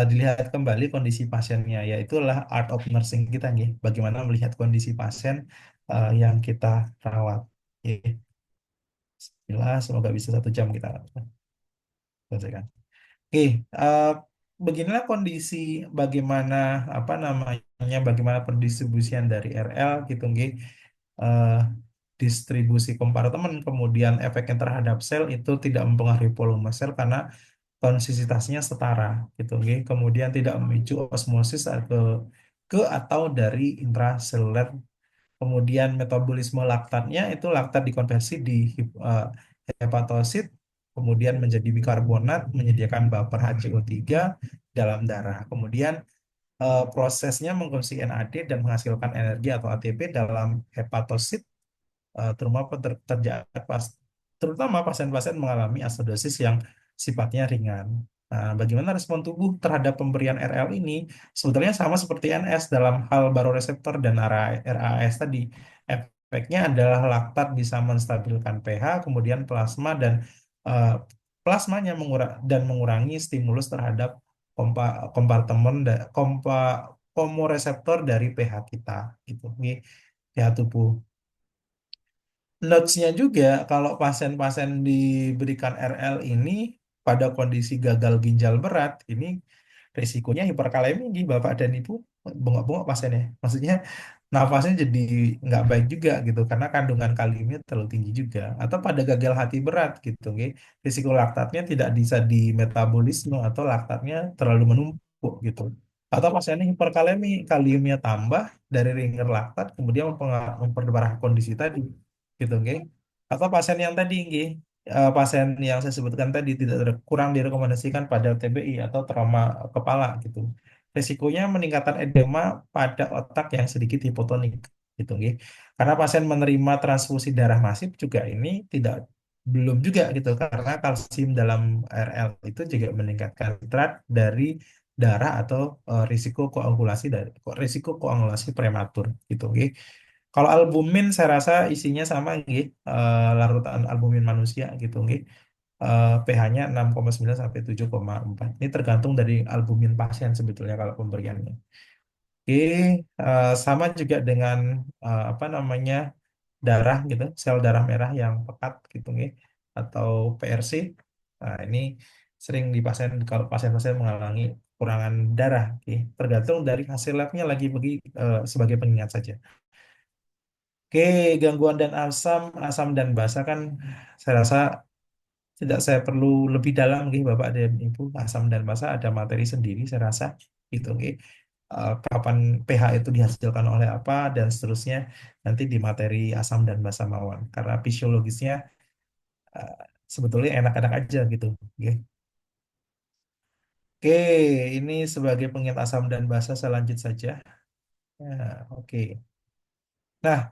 Dilihat kembali kondisi pasiennya, yaitulah art of nursing kita, nggih. Bagaimana melihat kondisi pasien yang kita rawat. Oke, bismillah, semoga bisa 1 jam kita selesaikan. Oke, eh, beginilah kondisi bagaimana apa namanya, bagaimana pendistribusian dari RL gitu, nggih. Eh, Distribusi kompartemen, kemudian efeknya terhadap sel itu tidak mempengaruhi volume sel karena konsistensitasnya setara gitu nggih. Kemudian tidak memicu osmosis ke atau dari intraseluler. Kemudian metabolisme laktatnya itu laktat dikonversi di hepatosit kemudian menjadi bikarbonat menyediakan buffer HCO3 dalam darah. Kemudian prosesnya mengkonsumsi NAD dan menghasilkan energi atau ATP dalam hepatosit terutama terutama pasien-pasien mengalami acidosis yang sifatnya ringan. Nah, bagaimana respon tubuh terhadap pemberian RL ini? Sebetulnya sama seperti NS dalam hal baroreseptor dan RAS tadi. Efeknya adalah laktat bisa menstabilkan pH, kemudian plasma dan eh, plasmanya mengurangi stimulus terhadap kompartemen komoreseptor dari pH kita gitu. Ini pH tubuh. Notes-nya juga kalau pasien-pasien diberikan RL ini pada kondisi gagal ginjal berat, ini risikonya hiperkalemi di Bapak dan Ibu, bengok-bengok pasiennya. Maksudnya nafasnya jadi nggak baik juga gitu karena kandungan kaliumnya terlalu tinggi juga. Atau pada gagal hati berat gitu, nggih. Risiko laktatnya tidak bisa di metabolisme atau laktatnya terlalu menumpuk gitu. Atau pasiennya hiperkalemi, kaliumnya tambah dari ringer laktat, kemudian memperparah kondisi tadi gitu nggih. Atau pasien yang tadi nggih, pasien yang saya sebutkan tadi kurang direkomendasikan pada TBI atau trauma kepala gitu. Risikonya meningkatkan edema pada otak yang sedikit hipotonik gitu nggih. Karena pasien menerima transfusi darah masif juga ini tidak belum juga gitu karena kalsium dalam RL itu juga meningkatkan nitrat dari darah atau risiko koagulasi prematur gitu nggih. Kalau albumin saya rasa isinya sama nggih, larutan albumin manusia gitu nggih. pH-nya 6,9 sampai 7,4. Ini tergantung dari albumin pasien sebetulnya kalau pemberiannya. Oke, sama juga dengan apa namanya darah gitu, sel darah merah yang pekat gitu nggih, atau PRC. Nah, ini sering di pasien kalau pasien-pasien mengalami kekurangan darah, oke. Tergantung dari hasil labnya lagi sebagai pengingat saja. Oke, gangguan dan asam dan basa kan saya rasa tidak saya perlu lebih dalam nggih Bapak dan Ibu, asam dan basa ada materi sendiri saya rasa gitu nggih. Kapan pH itu dihasilkan oleh apa dan seterusnya nanti di materi asam dan basa mawon karena fisiologisnya eh, sebetulnya enak-enak aja gitu nggih. Oke, ini sebagai pengingat asam dan basa saya lanjut saja. Oke. Nah,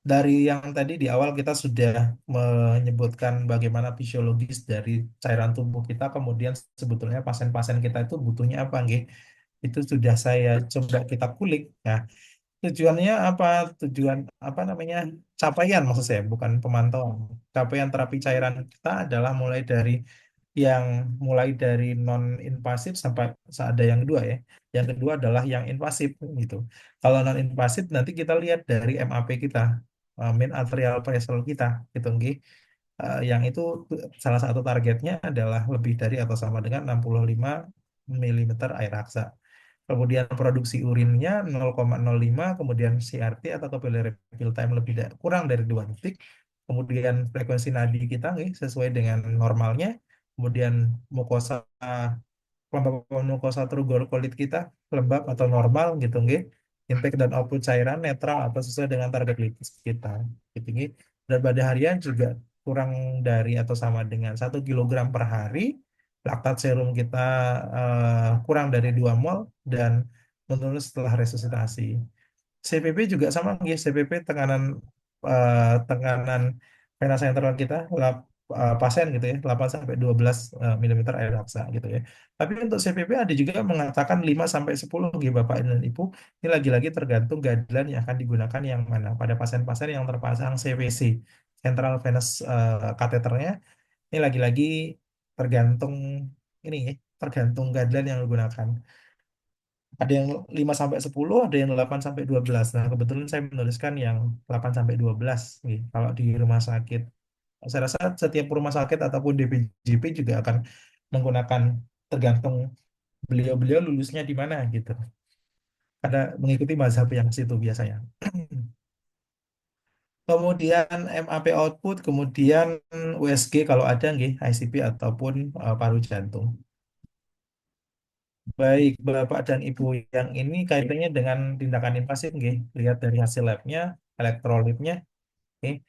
dari yang tadi di awal kita sudah menyebutkan bagaimana fisiologis dari cairan tubuh kita, kemudian sebetulnya pasien-pasien kita itu butuhnya apa, nggih? Itu sudah saya coba kita kulik. Ya, tujuannya apa? Tujuan apa namanya? Capaian maksud saya, bukan pemantauan. Capaian terapi cairan kita adalah yang mulai dari non invasif sampai ada yang kedua ya. Yang kedua adalah yang invasif gitu. Kalau non invasif nanti kita lihat dari MAP kita, mean arterial pressure kita gitu nggih. Yang itu salah satu targetnya adalah lebih dari atau sama dengan 65 mm air aksa. Kemudian produksi urinnya 0,05, kemudian CRT atau capillary fill time kurang dari 2 detik. Kemudian frekuensi nadi kita nih, sesuai dengan normalnya. Kemudian mukosa kelembapan mukosa trugor kulit kita lembab atau normal gitu nggih. Intake dan output cairan netral atau sesuai dengan target lipid kita gitu nggih. Dan pada harian juga kurang dari atau sama dengan 1 kg per hari. Laktat serum kita kurang dari 2 mol dan menurun setelah resusitasi. CPP juga sama nggih, CPP tekanan vena sentral kita pasien gitu ya 8 sampai 12 mm air aksa gitu ya. Tapi untuk CPP ada juga mengatakan 5 sampai 10 nggih Bapak dan Ibu. Ini lagi-lagi tergantung guideline yang akan digunakan yang mana. Pada pasien-pasien yang terpasang CVC, Central Venous Catheternya, ini lagi-lagi tergantung ini ya, tergantung guideline yang digunakan. Ada yang 5 sampai 10, ada yang 8 sampai 12. Nah, kebetulan saya menuliskan yang 8 sampai 12 nih. Kalau di rumah sakit, saya rasa setiap rumah sakit ataupun DPJP juga akan menggunakan tergantung beliau-beliau lulusnya di mana gitu. Ada mengikuti mazhab yang situ biasanya. Kemudian MAP output, kemudian USG kalau ada nggih, ICP ataupun paru jantung. Baik, Bapak dan Ibu yang ini kaitannya dengan tindakan invasif, nggih. Lihat dari hasil labnya, elektrolitnya. Oke.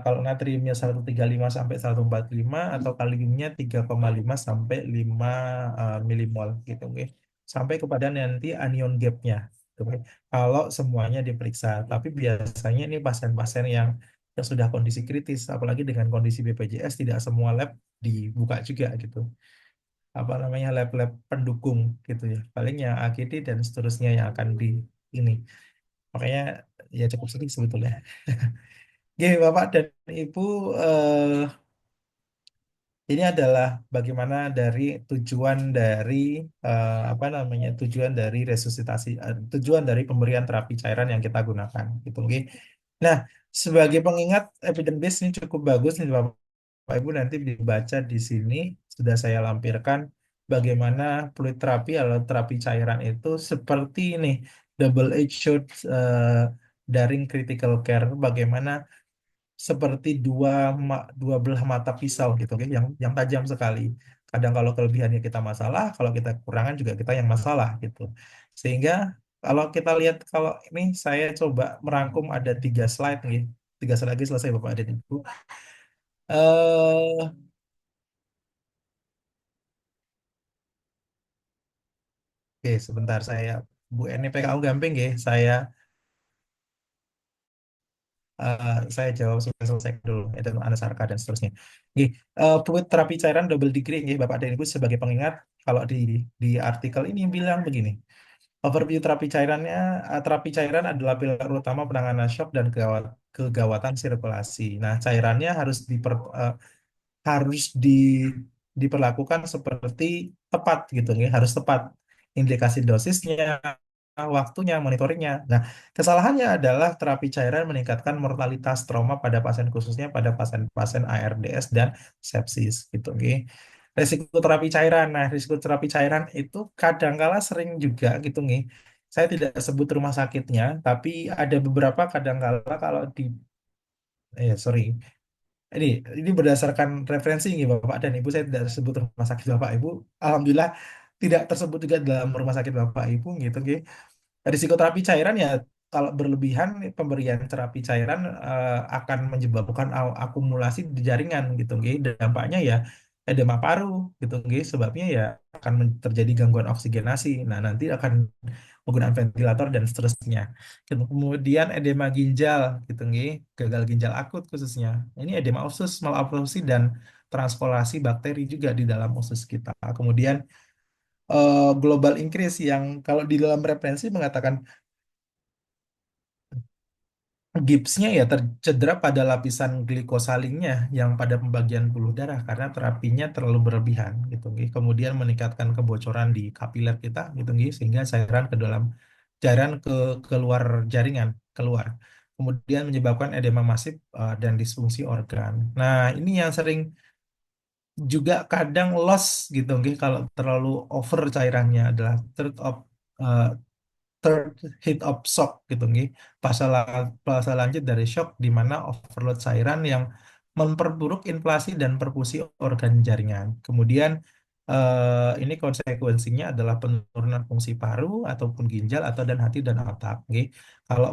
Kalau natriumnya 135 sampai 145 atau kaliumnya 3,5 sampai 5 milimol gitu, nggih. Sampai kepada nanti anion gapnya. Gitu, nggih. Kalau semuanya diperiksa, tapi biasanya ini pasien-pasien yang sudah kondisi kritis, apalagi dengan kondisi BPJS, tidak semua lab dibuka juga gitu apa namanya lab-lab pendukung gitu ya paling yang AGD dan seterusnya yang akan di ini makanya ya cukup sedih sebetulnya. Oke Bapak dan Ibu, eh, ini adalah bagaimana dari tujuan dari apa namanya tujuan dari resusitasi, tujuan dari pemberian terapi cairan yang kita gunakan gitu oke. Nah, sebagai pengingat evidence base ini cukup bagus nih Bapak Ibu nanti dibaca di sini sudah saya lampirkan bagaimana fluid terapi atau terapi cairan itu seperti ini double edged sword, daring critical care bagaimana seperti dua belah mata pisau gitu kan yang tajam sekali. Kadang kalau kelebihannya kita masalah, kalau kita kekurangan juga kita yang masalah gitu. Sehingga kalau kita lihat kalau ini saya coba merangkum ada 3 slide nih. 3 slide lagi selesai Bapak dan Ibu. eh Oke, sebentar Bu Eni PKU Gamping ya. Saya jawab sampai selesai dulu ya, dan Anda Sarka dan seterusnya. Nggih, fluid terapi cairan double degree nggih Bapak dan Ibu sebagai pengingat kalau di artikel ini bilang begini. Overview terapi cairannya, terapi cairan adalah pilar utama penanganan shock dan kegawatan sirkulasi. Nah, cairannya harus diperlakukan seperti tepat gitu ya, harus tepat indikasi dosisnya, waktunya, monitoringnya. Nah, kesalahannya adalah terapi cairan meningkatkan mortalitas trauma pada pasien khususnya pada pasien-pasien ARDS dan sepsis gitu nggih. Risiko terapi cairan. Nah, risiko terapi cairan itu kadangkala sering juga gitu nih. Saya tidak sebut rumah sakitnya, tapi ada beberapa kadangkala kalau sorry. ini ini berdasarkan referensi nih Bapak dan Ibu, saya tidak sebut rumah sakit Bapak Ibu. Alhamdulillah tidak tersebut juga dalam rumah sakit Bapak Ibu gitu. Risiko terapi cairan ya, kalau berlebihan pemberian terapi cairan akan menyebabkan akumulasi di jaringan gitu nggih. Dampaknya ya edema paru gitu nggih. Sebabnya ya akan terjadi gangguan oksigenasi. Nah, nanti akan penggunaan ventilator dan seterusnya. Kemudian edema ginjal gitu nggih, gagal ginjal akut khususnya. Ini edema usus, malabsorpsi dan transpirasi bakteri juga di dalam usus kita. Kemudian global increase yang kalau di dalam referensi mengatakan gipsnya ya tercedera pada lapisan glikosalinnya yang pada pembagian pembuluh darah karena terapinya terlalu berlebihan gitu nggih. Kemudian meningkatkan kebocoran di kapiler kita gitu nggih, sehingga cairan ke keluar jaringan keluar. Kemudian menyebabkan edema masif dan disfungsi organ. Nah, ini yang sering juga kadang loss gitu nggih, kalau terlalu over cairannya adalah uh, third hit of shock gitu nih, fase lanjut dari shock di mana overload cairan yang memperburuk inflasi dan perfusi organ jaringan. Kemudian ini konsekuensinya adalah penurunan fungsi paru ataupun ginjal atau dan hati dan otak nggih. Kalau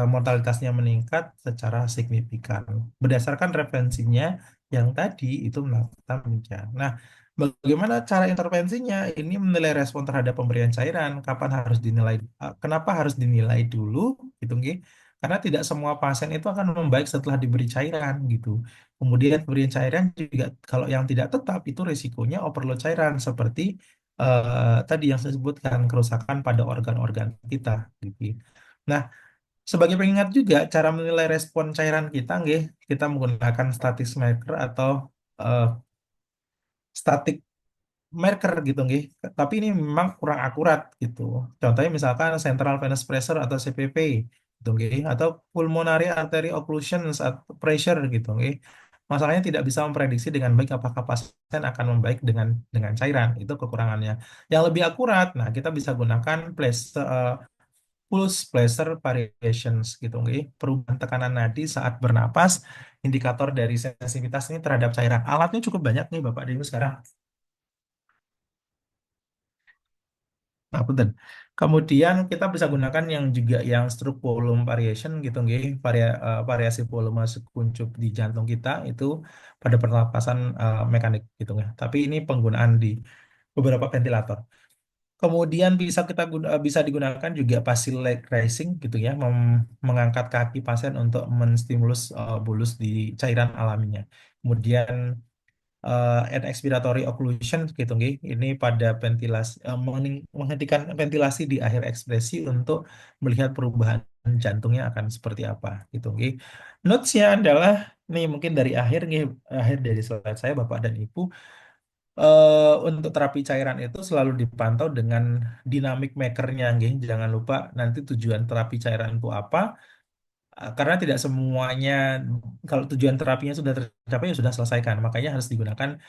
mortalitasnya meningkat secara signifikan. Berdasarkan referensinya yang tadi itu mengatakan demikian. Nah, bagaimana cara intervensinya? Ini menilai respon terhadap pemberian cairan, kapan harus dinilai, kenapa harus dinilai dulu, gitu, nggih? Karena tidak semua pasien itu akan membaik setelah diberi cairan, gitu. Kemudian pemberian cairan juga, kalau yang tidak tetap itu risikonya overload cairan, seperti tadi yang saya sebutkan kerusakan pada organ-organ kita, gitu. Nah, sebagai pengingat juga, cara menilai respon cairan kita, nggih, kita menggunakan static marker atau eh, static marker gitu nggih. Tapi ini memang kurang akurat gitu. Contohnya misalkan central venous pressure atau CPP gitu nggih, atau pulmonary artery occlusion atau pressure gitu nggih. Masalahnya tidak bisa memprediksi dengan baik apakah pasien akan membaik dengan cairan. Itu kekurangannya. Yang lebih akurat, nah kita bisa gunakan pulse pressure variations gitu nggih. Perubahan tekanan nadi saat bernapas, indikator dari sensitivitas ini terhadap cairan. Alatnya cukup banyak nih Bapak Dewi sekarang. Nah, punten. Kemudian kita bisa gunakan yang juga yang stroke volume variation gitu nggih, variasi volume sekuncup di jantung kita itu pada pernapasan mekanik gitu ya. Tapi ini penggunaan di beberapa ventilator. Kemudian bisa digunakan juga passive leg raising gitu ya, mengangkat kaki pasien untuk menstimulus bolus di cairan alaminya. Kemudian and expiratory occlusion gitu nggih. Ini pada ventilasi menghentikan ventilasi di akhir ekspresi untuk melihat perubahan jantungnya akan seperti apa gitu nggih. Notes-nya adalah nih mungkin dari akhir nggih, akhir dari slide saya Bapak dan Ibu, untuk terapi cairan itu selalu dipantau dengan dynamic maker-nya nggih. Jangan lupa nanti tujuan terapi cairan itu apa. Karena tidak semuanya, kalau tujuan terapinya sudah tercapai ya sudah selesaikan, makanya harus digunakan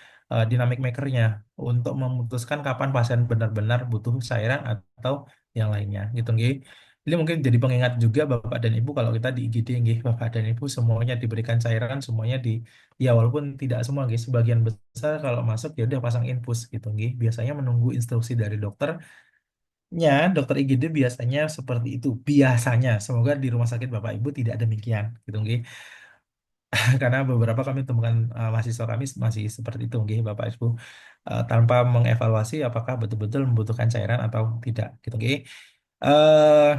dynamic maker-nya untuk memutuskan kapan pasien benar-benar butuh cairan atau yang lainnya gitu nggih. Jadi mungkin jadi pengingat juga Bapak dan Ibu, kalau kita di IGD nggih, Bapak dan Ibu semuanya diberikan cairan, semuanya ya walaupun tidak semua nggih, sebagian besar kalau masuk ya udah pasang infus gitu nggih. Biasanya menunggu instruksi dari dokter. Dokter IGD biasanya seperti itu. Biasanya, semoga di rumah sakit Bapak Ibu tidak demikian, gitu, nggih. Karena beberapa kami temukan mahasiswa kami masih seperti itu, nggih, Bapak Ibu. Tanpa mengevaluasi apakah betul-betul membutuhkan cairan atau tidak, gitu, nggih. Eh,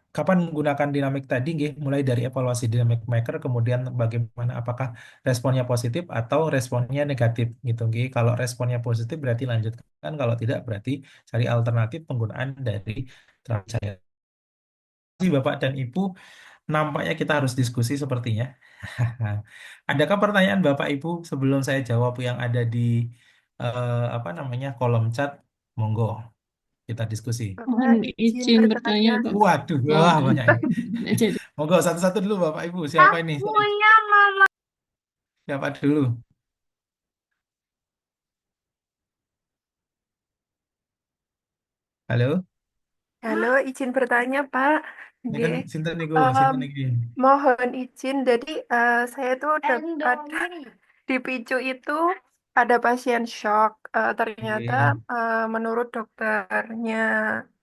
Kapan menggunakan dinamik tadi, nggih, mulai dari evaluasi dinamik maker, kemudian bagaimana apakah responnya positif atau responnya negatif, gitu, nggih. Kalau responnya positif berarti lanjutkan, kalau tidak berarti cari alternatif penggunaan dari terapi cairan. Terima kasih Bapak dan Ibu, nampaknya kita harus diskusi sepertinya. Adakah pertanyaan Bapak Ibu sebelum saya jawab yang ada di apa namanya kolom chat? Monggo kita diskusi. Mohon Bapak izin izin bertanya, bertanya. Pak. Waduh, Oh, wah banyak ini. nggak jadi. Monggo satu-satu dulu Bapak Ibu. Siapa ini? Punya mama. Siapa dulu? Halo? Halo, izin bertanya, Pak. Ini kan Nggih. sinten niku, Em, sinten iki. Mohon izin, jadi saya tuh dapat di PICU itu ada pasien shock. Ternyata Nggih. menurut dokternya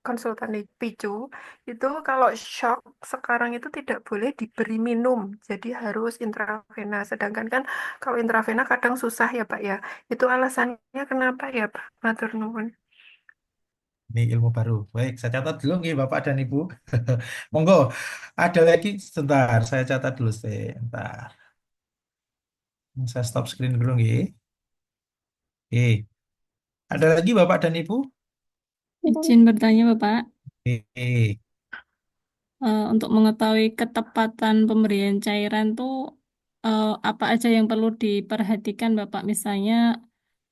konsultan di PICU itu kalau shock sekarang itu tidak boleh diberi minum, jadi harus intravena. Sedangkan kan kalau intravena kadang susah ya Pak ya. Itu alasannya kenapa ya Pak? Matur nuwun. Ini ilmu baru. Baik, saya catat dulu nih Bapak dan Ibu. Monggo, ada lagi sebentar, saya catat dulu sebentar. Saya stop screen dulu nih. Oke, ada lagi Bapak dan Ibu? Izin bertanya, Bapak. Oke. Untuk mengetahui ketepatan pemberian cairan tuh apa aja yang perlu diperhatikan, Bapak? Misalnya,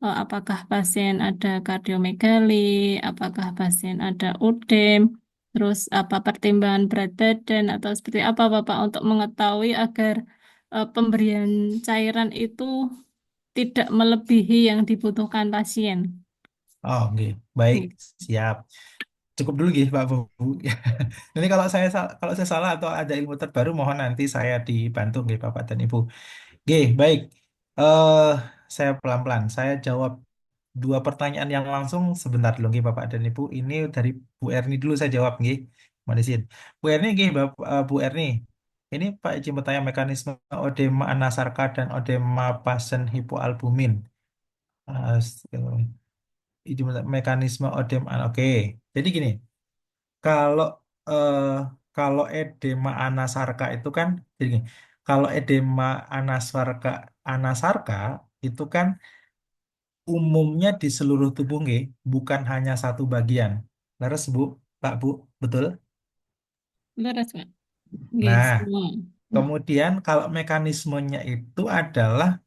apakah pasien ada kardiomegali, apakah pasien ada UDEM, terus apa pertimbangan berat badan atau seperti apa, Bapak, untuk mengetahui agar pemberian cairan itu tidak melebihi yang dibutuhkan pasien. Oh, oke. Baik, Hmm. siap. Cukup dulu gitu Pak Bu. Ini kalau saya salah atau ada ilmu terbaru mohon nanti saya dibantu nggih Bapak dan Ibu. Oke, baik. Eh saya pelan-pelan. Saya jawab dua pertanyaan yang langsung sebentar dulu nggih Bapak dan Ibu. Ini dari Bu Erni dulu saya jawab nggih. Mohon izin. Bu Erni nggih Bu Erni. Ini Pak izin bertanya mekanisme odema anasarka dan odema pasien hipoalbumin. Eh, izin mekanisme odema. Oke. Jadi gini, kalau eh, kalau edema anasarka itu kan jadi gini, kalau edema anasarka itu kan umumnya di seluruh tubuh nggih, bukan hanya satu bagian. Leres Bu, Pak Bu, betul? Leres, Pak. Oke, Nah, semua. kemudian kalau mekanismenya itu adalah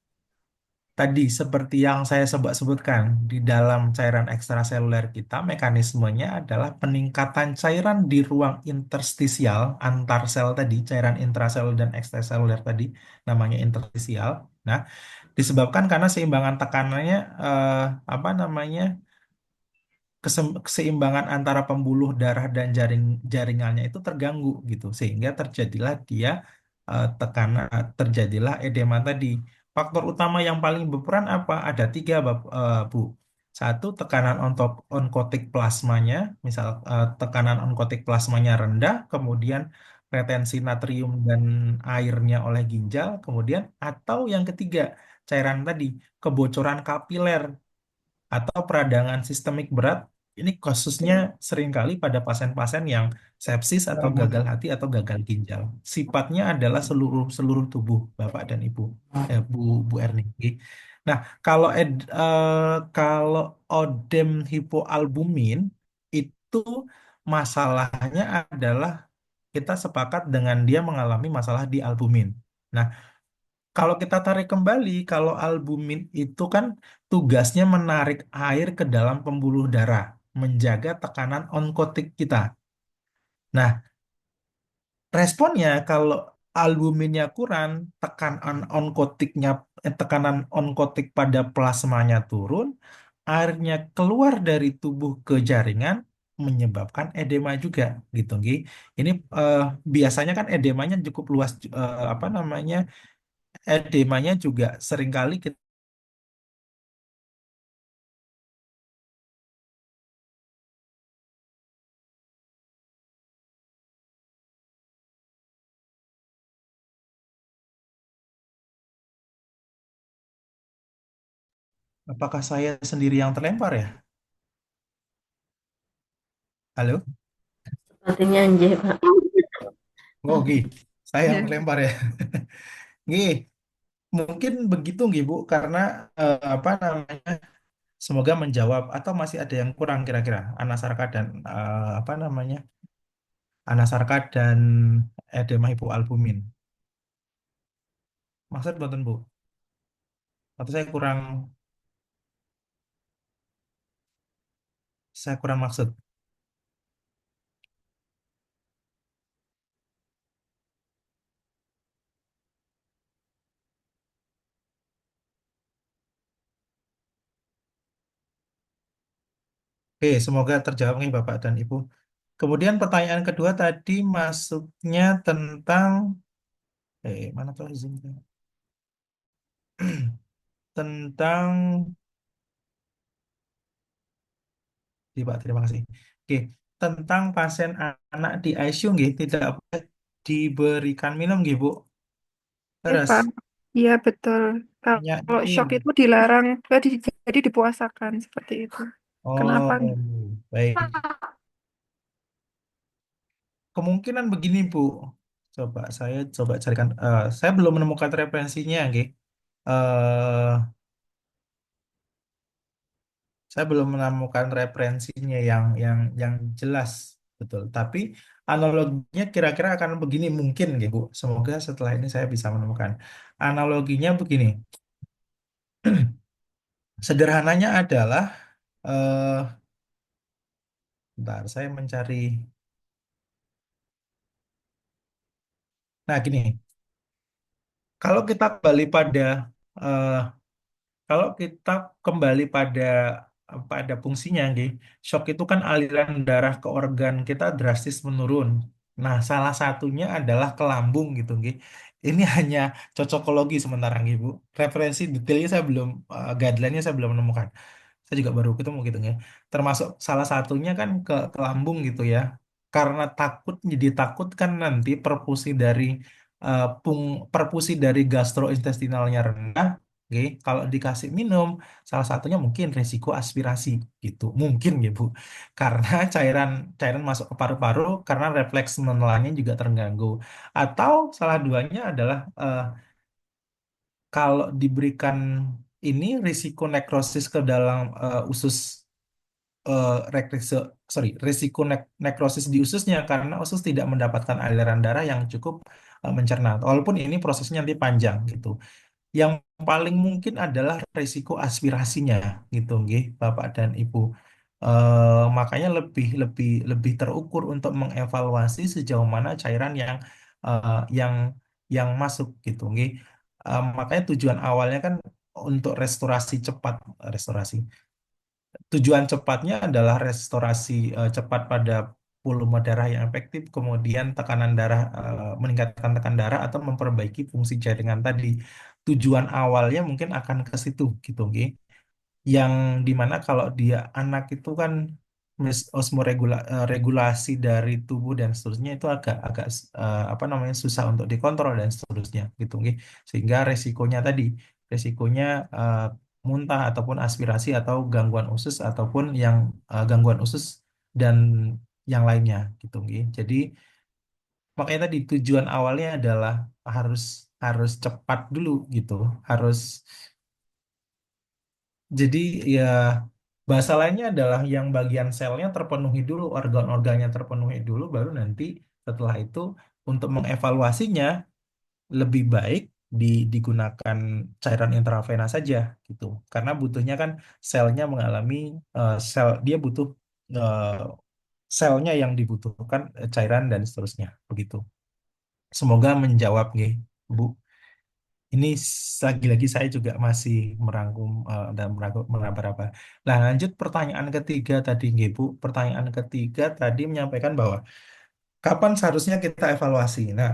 tadi seperti yang saya sebutkan di dalam cairan ekstraseluler kita, mekanismenya adalah peningkatan cairan di ruang interstisial antar sel tadi, cairan intraseluler dan ekstraseluler tadi, namanya interstisial. Nah, disebabkan karena seimbangan tekanannya apa namanya keseimbangan antara pembuluh darah dan jaringannya itu terganggu gitu sehingga terjadilah dia terjadilah edema tadi. Faktor utama yang paling berperan apa? Ada tiga Bu. Satu, tekanan onkotik plasmanya, misal tekanan onkotik plasmanya rendah, kemudian retensi natrium dan airnya oleh ginjal, kemudian atau yang ketiga, cairan tadi, kebocoran kapiler atau peradangan sistemik berat ini kasusnya seringkali pada pasien-pasien yang sepsis atau gagal hati atau gagal ginjal. Sifatnya adalah seluruh seluruh tubuh Bapak dan Ibu, Bu Erni. Nah, kalau odem hipoalbumin itu masalahnya adalah kita sepakat dengan dia mengalami masalah di albumin. Nah, kalau kita tarik kembali, kalau albumin itu kan tugasnya menarik air ke dalam pembuluh darah, menjaga tekanan onkotik kita. Nah, responnya kalau albuminnya kurang, tekanan onkotik pada plasmanya turun, airnya keluar dari tubuh ke jaringan, menyebabkan edema juga, gitu, Gi. Ini biasanya kan edemanya cukup luas, apa namanya, edemanya juga seringkali apakah saya sendiri yang terlempar ya? Halo? Sepertinya nggih, Pak. Oh, saya yang Ya. terlempar ya. Gih, mungkin begitu Gih, Bu, karena apa namanya? Semoga menjawab atau masih ada yang kurang kira-kira anasarka dan apa namanya? Anasarka dan edema hipoalbumin. Maksud betul, Bu? Atau saya kurang maksud. Oke, semoga terjawab nih Bapak dan Ibu. Kemudian pertanyaan kedua tadi masuknya tentang mana tuh izinnya? Tentang Pak, terima kasih. Oke, tentang pasien anak di ICU nggih tidak boleh diberikan minum nggih, Bu. Pak. Terus Iya, betul. nya Kalau itu. shock itu dilarang, jadi dipuasakan seperti itu. Kenapa? Oh, baik. Kemungkinan begini, Bu. Saya coba carikan. Saya belum menemukan referensinya, nggih. Eh, saya belum menemukan referensinya yang jelas, betul. Tapi analoginya kira-kira akan begini mungkin, nggih, Bu. Semoga setelah ini saya bisa menemukan. Analoginya begini. Sederhananya adalah, eh, bentar, saya mencari. Nah, gini. Kalau kita kembali pada eh, Kalau kita kembali pada fungsinya, nggih, shock itu kan aliran darah ke organ kita drastis menurun. Nah, salah satunya adalah ke lambung gitu, nggih. Ini hanya cocokologi sementara, nggih, Bu. Referensi detailnya saya belum, guideline-nya saya belum menemukan. Saya juga baru ketemu gitu ya. Termasuk salah satunya kan ke lambung gitu ya. Karena jadi takut kan nanti perfusi dari gastrointestinalnya rendah. Oke, kalau dikasih minum, salah satunya mungkin risiko aspirasi gitu, mungkin ya Bu, karena cairan cairan masuk ke paru-paru, karena refleks menelannya juga terganggu. Atau salah duanya adalah, kalau diberikan ini risiko nekrosis ke dalam usus, risiko nekrosis di ususnya karena usus tidak mendapatkan aliran darah yang cukup mencerna. Walaupun ini prosesnya nanti panjang gitu. Yang paling mungkin adalah risiko aspirasinya gitu, nggih, Bapak dan Ibu. Makanya lebih lebih lebih terukur untuk mengevaluasi sejauh mana cairan eh, yang yang masuk gitu, nggih. Makanya tujuan awalnya kan untuk restorasi. Tujuan cepatnya adalah restorasi cepat pada volume darah yang efektif, kemudian meningkatkan tekanan darah atau memperbaiki fungsi jaringan tadi. Tujuan awalnya mungkin akan ke situ gitu, nggih. Yang dimana kalau dia anak itu kan regulasi dari tubuh dan seterusnya itu agak agak apa namanya, susah untuk dikontrol dan seterusnya gitu, nggih. Sehingga resikonya eh, muntah ataupun aspirasi atau gangguan usus dan yang lainnya gitu, nggih. Jadi makanya tadi tujuan awalnya adalah harus harus cepat dulu gitu, harus. Jadi ya, bahasa lainnya adalah yang bagian selnya terpenuhi dulu, organ-organnya terpenuhi dulu, baru nanti setelah itu untuk mengevaluasinya lebih baik digunakan cairan intravena saja gitu. Karena butuhnya kan selnya mengalami, dia butuh eh, selnya yang dibutuhkan cairan dan seterusnya begitu. Semoga menjawab nggih, Bu. Ini lagi-lagi saya juga masih merangkum dan meraba-raba. Nah, lanjut pertanyaan ketiga tadi, nggih, Bu. Pertanyaan ketiga tadi menyampaikan bahwa kapan seharusnya kita evaluasi. Nah,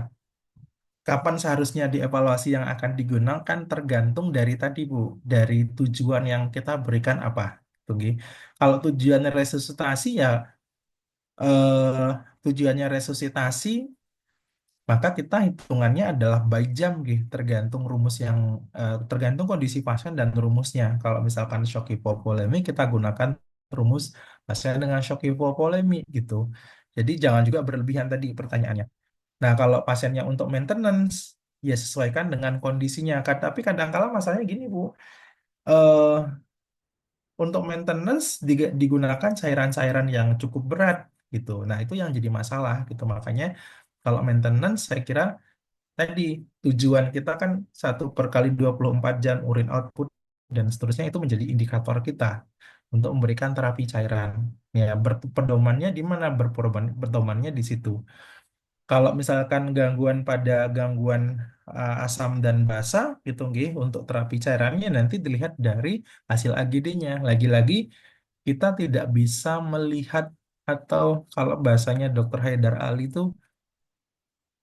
kapan seharusnya dievaluasi yang akan digunakan tergantung dari tadi, Bu, dari tujuan yang kita berikan apa. Tuh, nggih. Kalau eh, tujuannya resusitasi, maka kita hitungannya adalah by jam, gitu, tergantung kondisi pasien dan rumusnya. Kalau misalkan shock hipovolemi, kita gunakan rumus pasien dengan shock hipovolemi gitu. Jadi jangan juga berlebihan tadi pertanyaannya. Nah, kalau pasiennya untuk maintenance, ya sesuaikan dengan kondisinya. Tapi kadang-kala masalahnya gini, Bu. Eh, untuk maintenance digunakan cairan-cairan yang cukup berat gitu. Nah, itu yang jadi masalah gitu. Makanya kalau maintenance, saya kira tadi tujuan kita kan 1 per kali 24 jam urin output dan seterusnya, itu menjadi indikator kita untuk memberikan terapi cairan. Ya, pedomannya di mana, berpedomannya di situ. Kalau misalkan gangguan asam dan basa gitu, nggih, untuk terapi cairannya nanti dilihat dari hasil AGD-nya. Lagi-lagi kita tidak bisa melihat atau kalau bahasanya Dokter Haidar Ali itu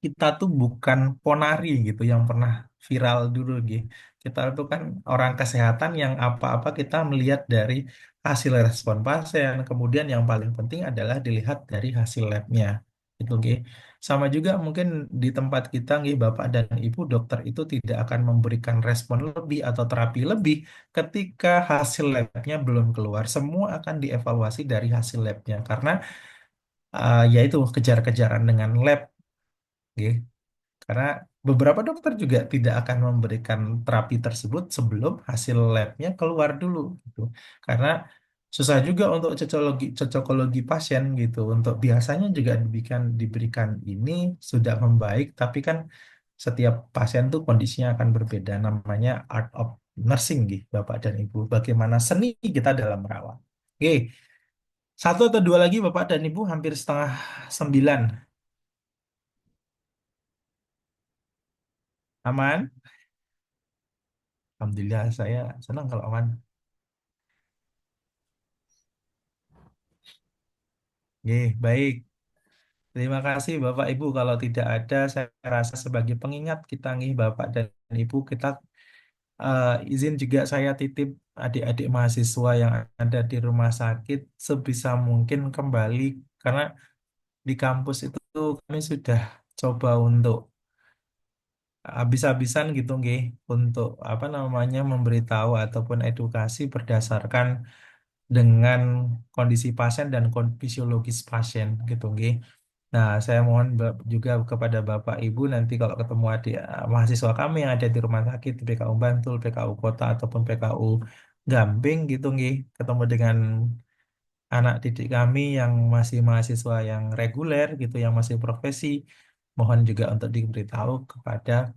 kita tuh bukan ponari gitu yang pernah viral dulu gitu. Kita tuh kan orang kesehatan yang apa-apa kita melihat dari hasil respon pasien. Kemudian yang paling penting adalah dilihat dari hasil labnya. Itu gitu. Sama juga mungkin di tempat kita nih Bapak dan Ibu dokter itu tidak akan memberikan respon lebih atau terapi lebih ketika hasil labnya belum keluar. Semua akan dievaluasi dari hasil labnya karena yaitu kejar-kejaran dengan lab. Nggih. Karena beberapa dokter juga tidak akan memberikan terapi tersebut sebelum hasil labnya keluar dulu gitu. Karena susah juga untuk cocokologi pasien gitu. Untuk biasanya juga diberikan ini sudah membaik, tapi kan setiap pasien tuh kondisinya akan berbeda. Namanya art of nursing gitu, Bapak dan Ibu. Bagaimana seni kita dalam merawat. Oke, satu atau dua lagi Bapak dan Ibu hampir setengah 9. Aman? Alhamdulillah saya senang kalau aman. Oke, baik. Terima kasih Bapak Ibu. Kalau tidak ada, saya rasa sebagai pengingat kita nih Bapak dan Ibu, kita eh, izin juga saya titip adik-adik mahasiswa yang ada di rumah sakit sebisa mungkin kembali karena di kampus itu kami sudah coba untuk habis-habisan gitu nggih untuk apa namanya memberitahu ataupun edukasi berdasarkan dengan kondisi pasien dan fisiologis pasien gitu nggih. Nah, saya mohon juga kepada Bapak Ibu nanti kalau ketemu adik mahasiswa kami yang ada di rumah sakit di PKU Bantul, PKU Kota ataupun PKU Gamping gitu nggih, ketemu dengan anak didik kami yang masih mahasiswa yang reguler gitu, yang masih profesi, mohon juga untuk diberitahu kepada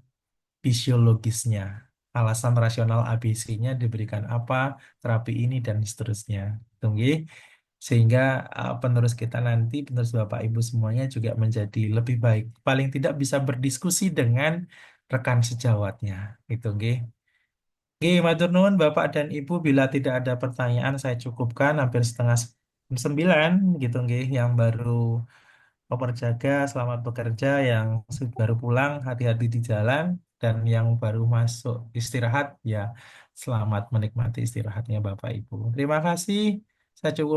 fisiologisnya. Alasan rasional ABC-nya diberikan apa, terapi ini dan seterusnya. Tunggu. Sehingga penerus kita nanti, penerus Bapak Ibu semuanya juga menjadi lebih baik. Paling tidak bisa berdiskusi dengan rekan sejawatnya. Itu, nggih. Nggih, matur nuwun Bapak dan Ibu, bila tidak ada pertanyaan saya cukupkan hampir setengah 9 gitu nggih yang baru jaga, selamat bekerja. Yang baru pulang, hati-hati di jalan. Dan yang baru masuk istirahat, ya selamat menikmati istirahatnya Bapak Ibu. Terima kasih. Saya cukup.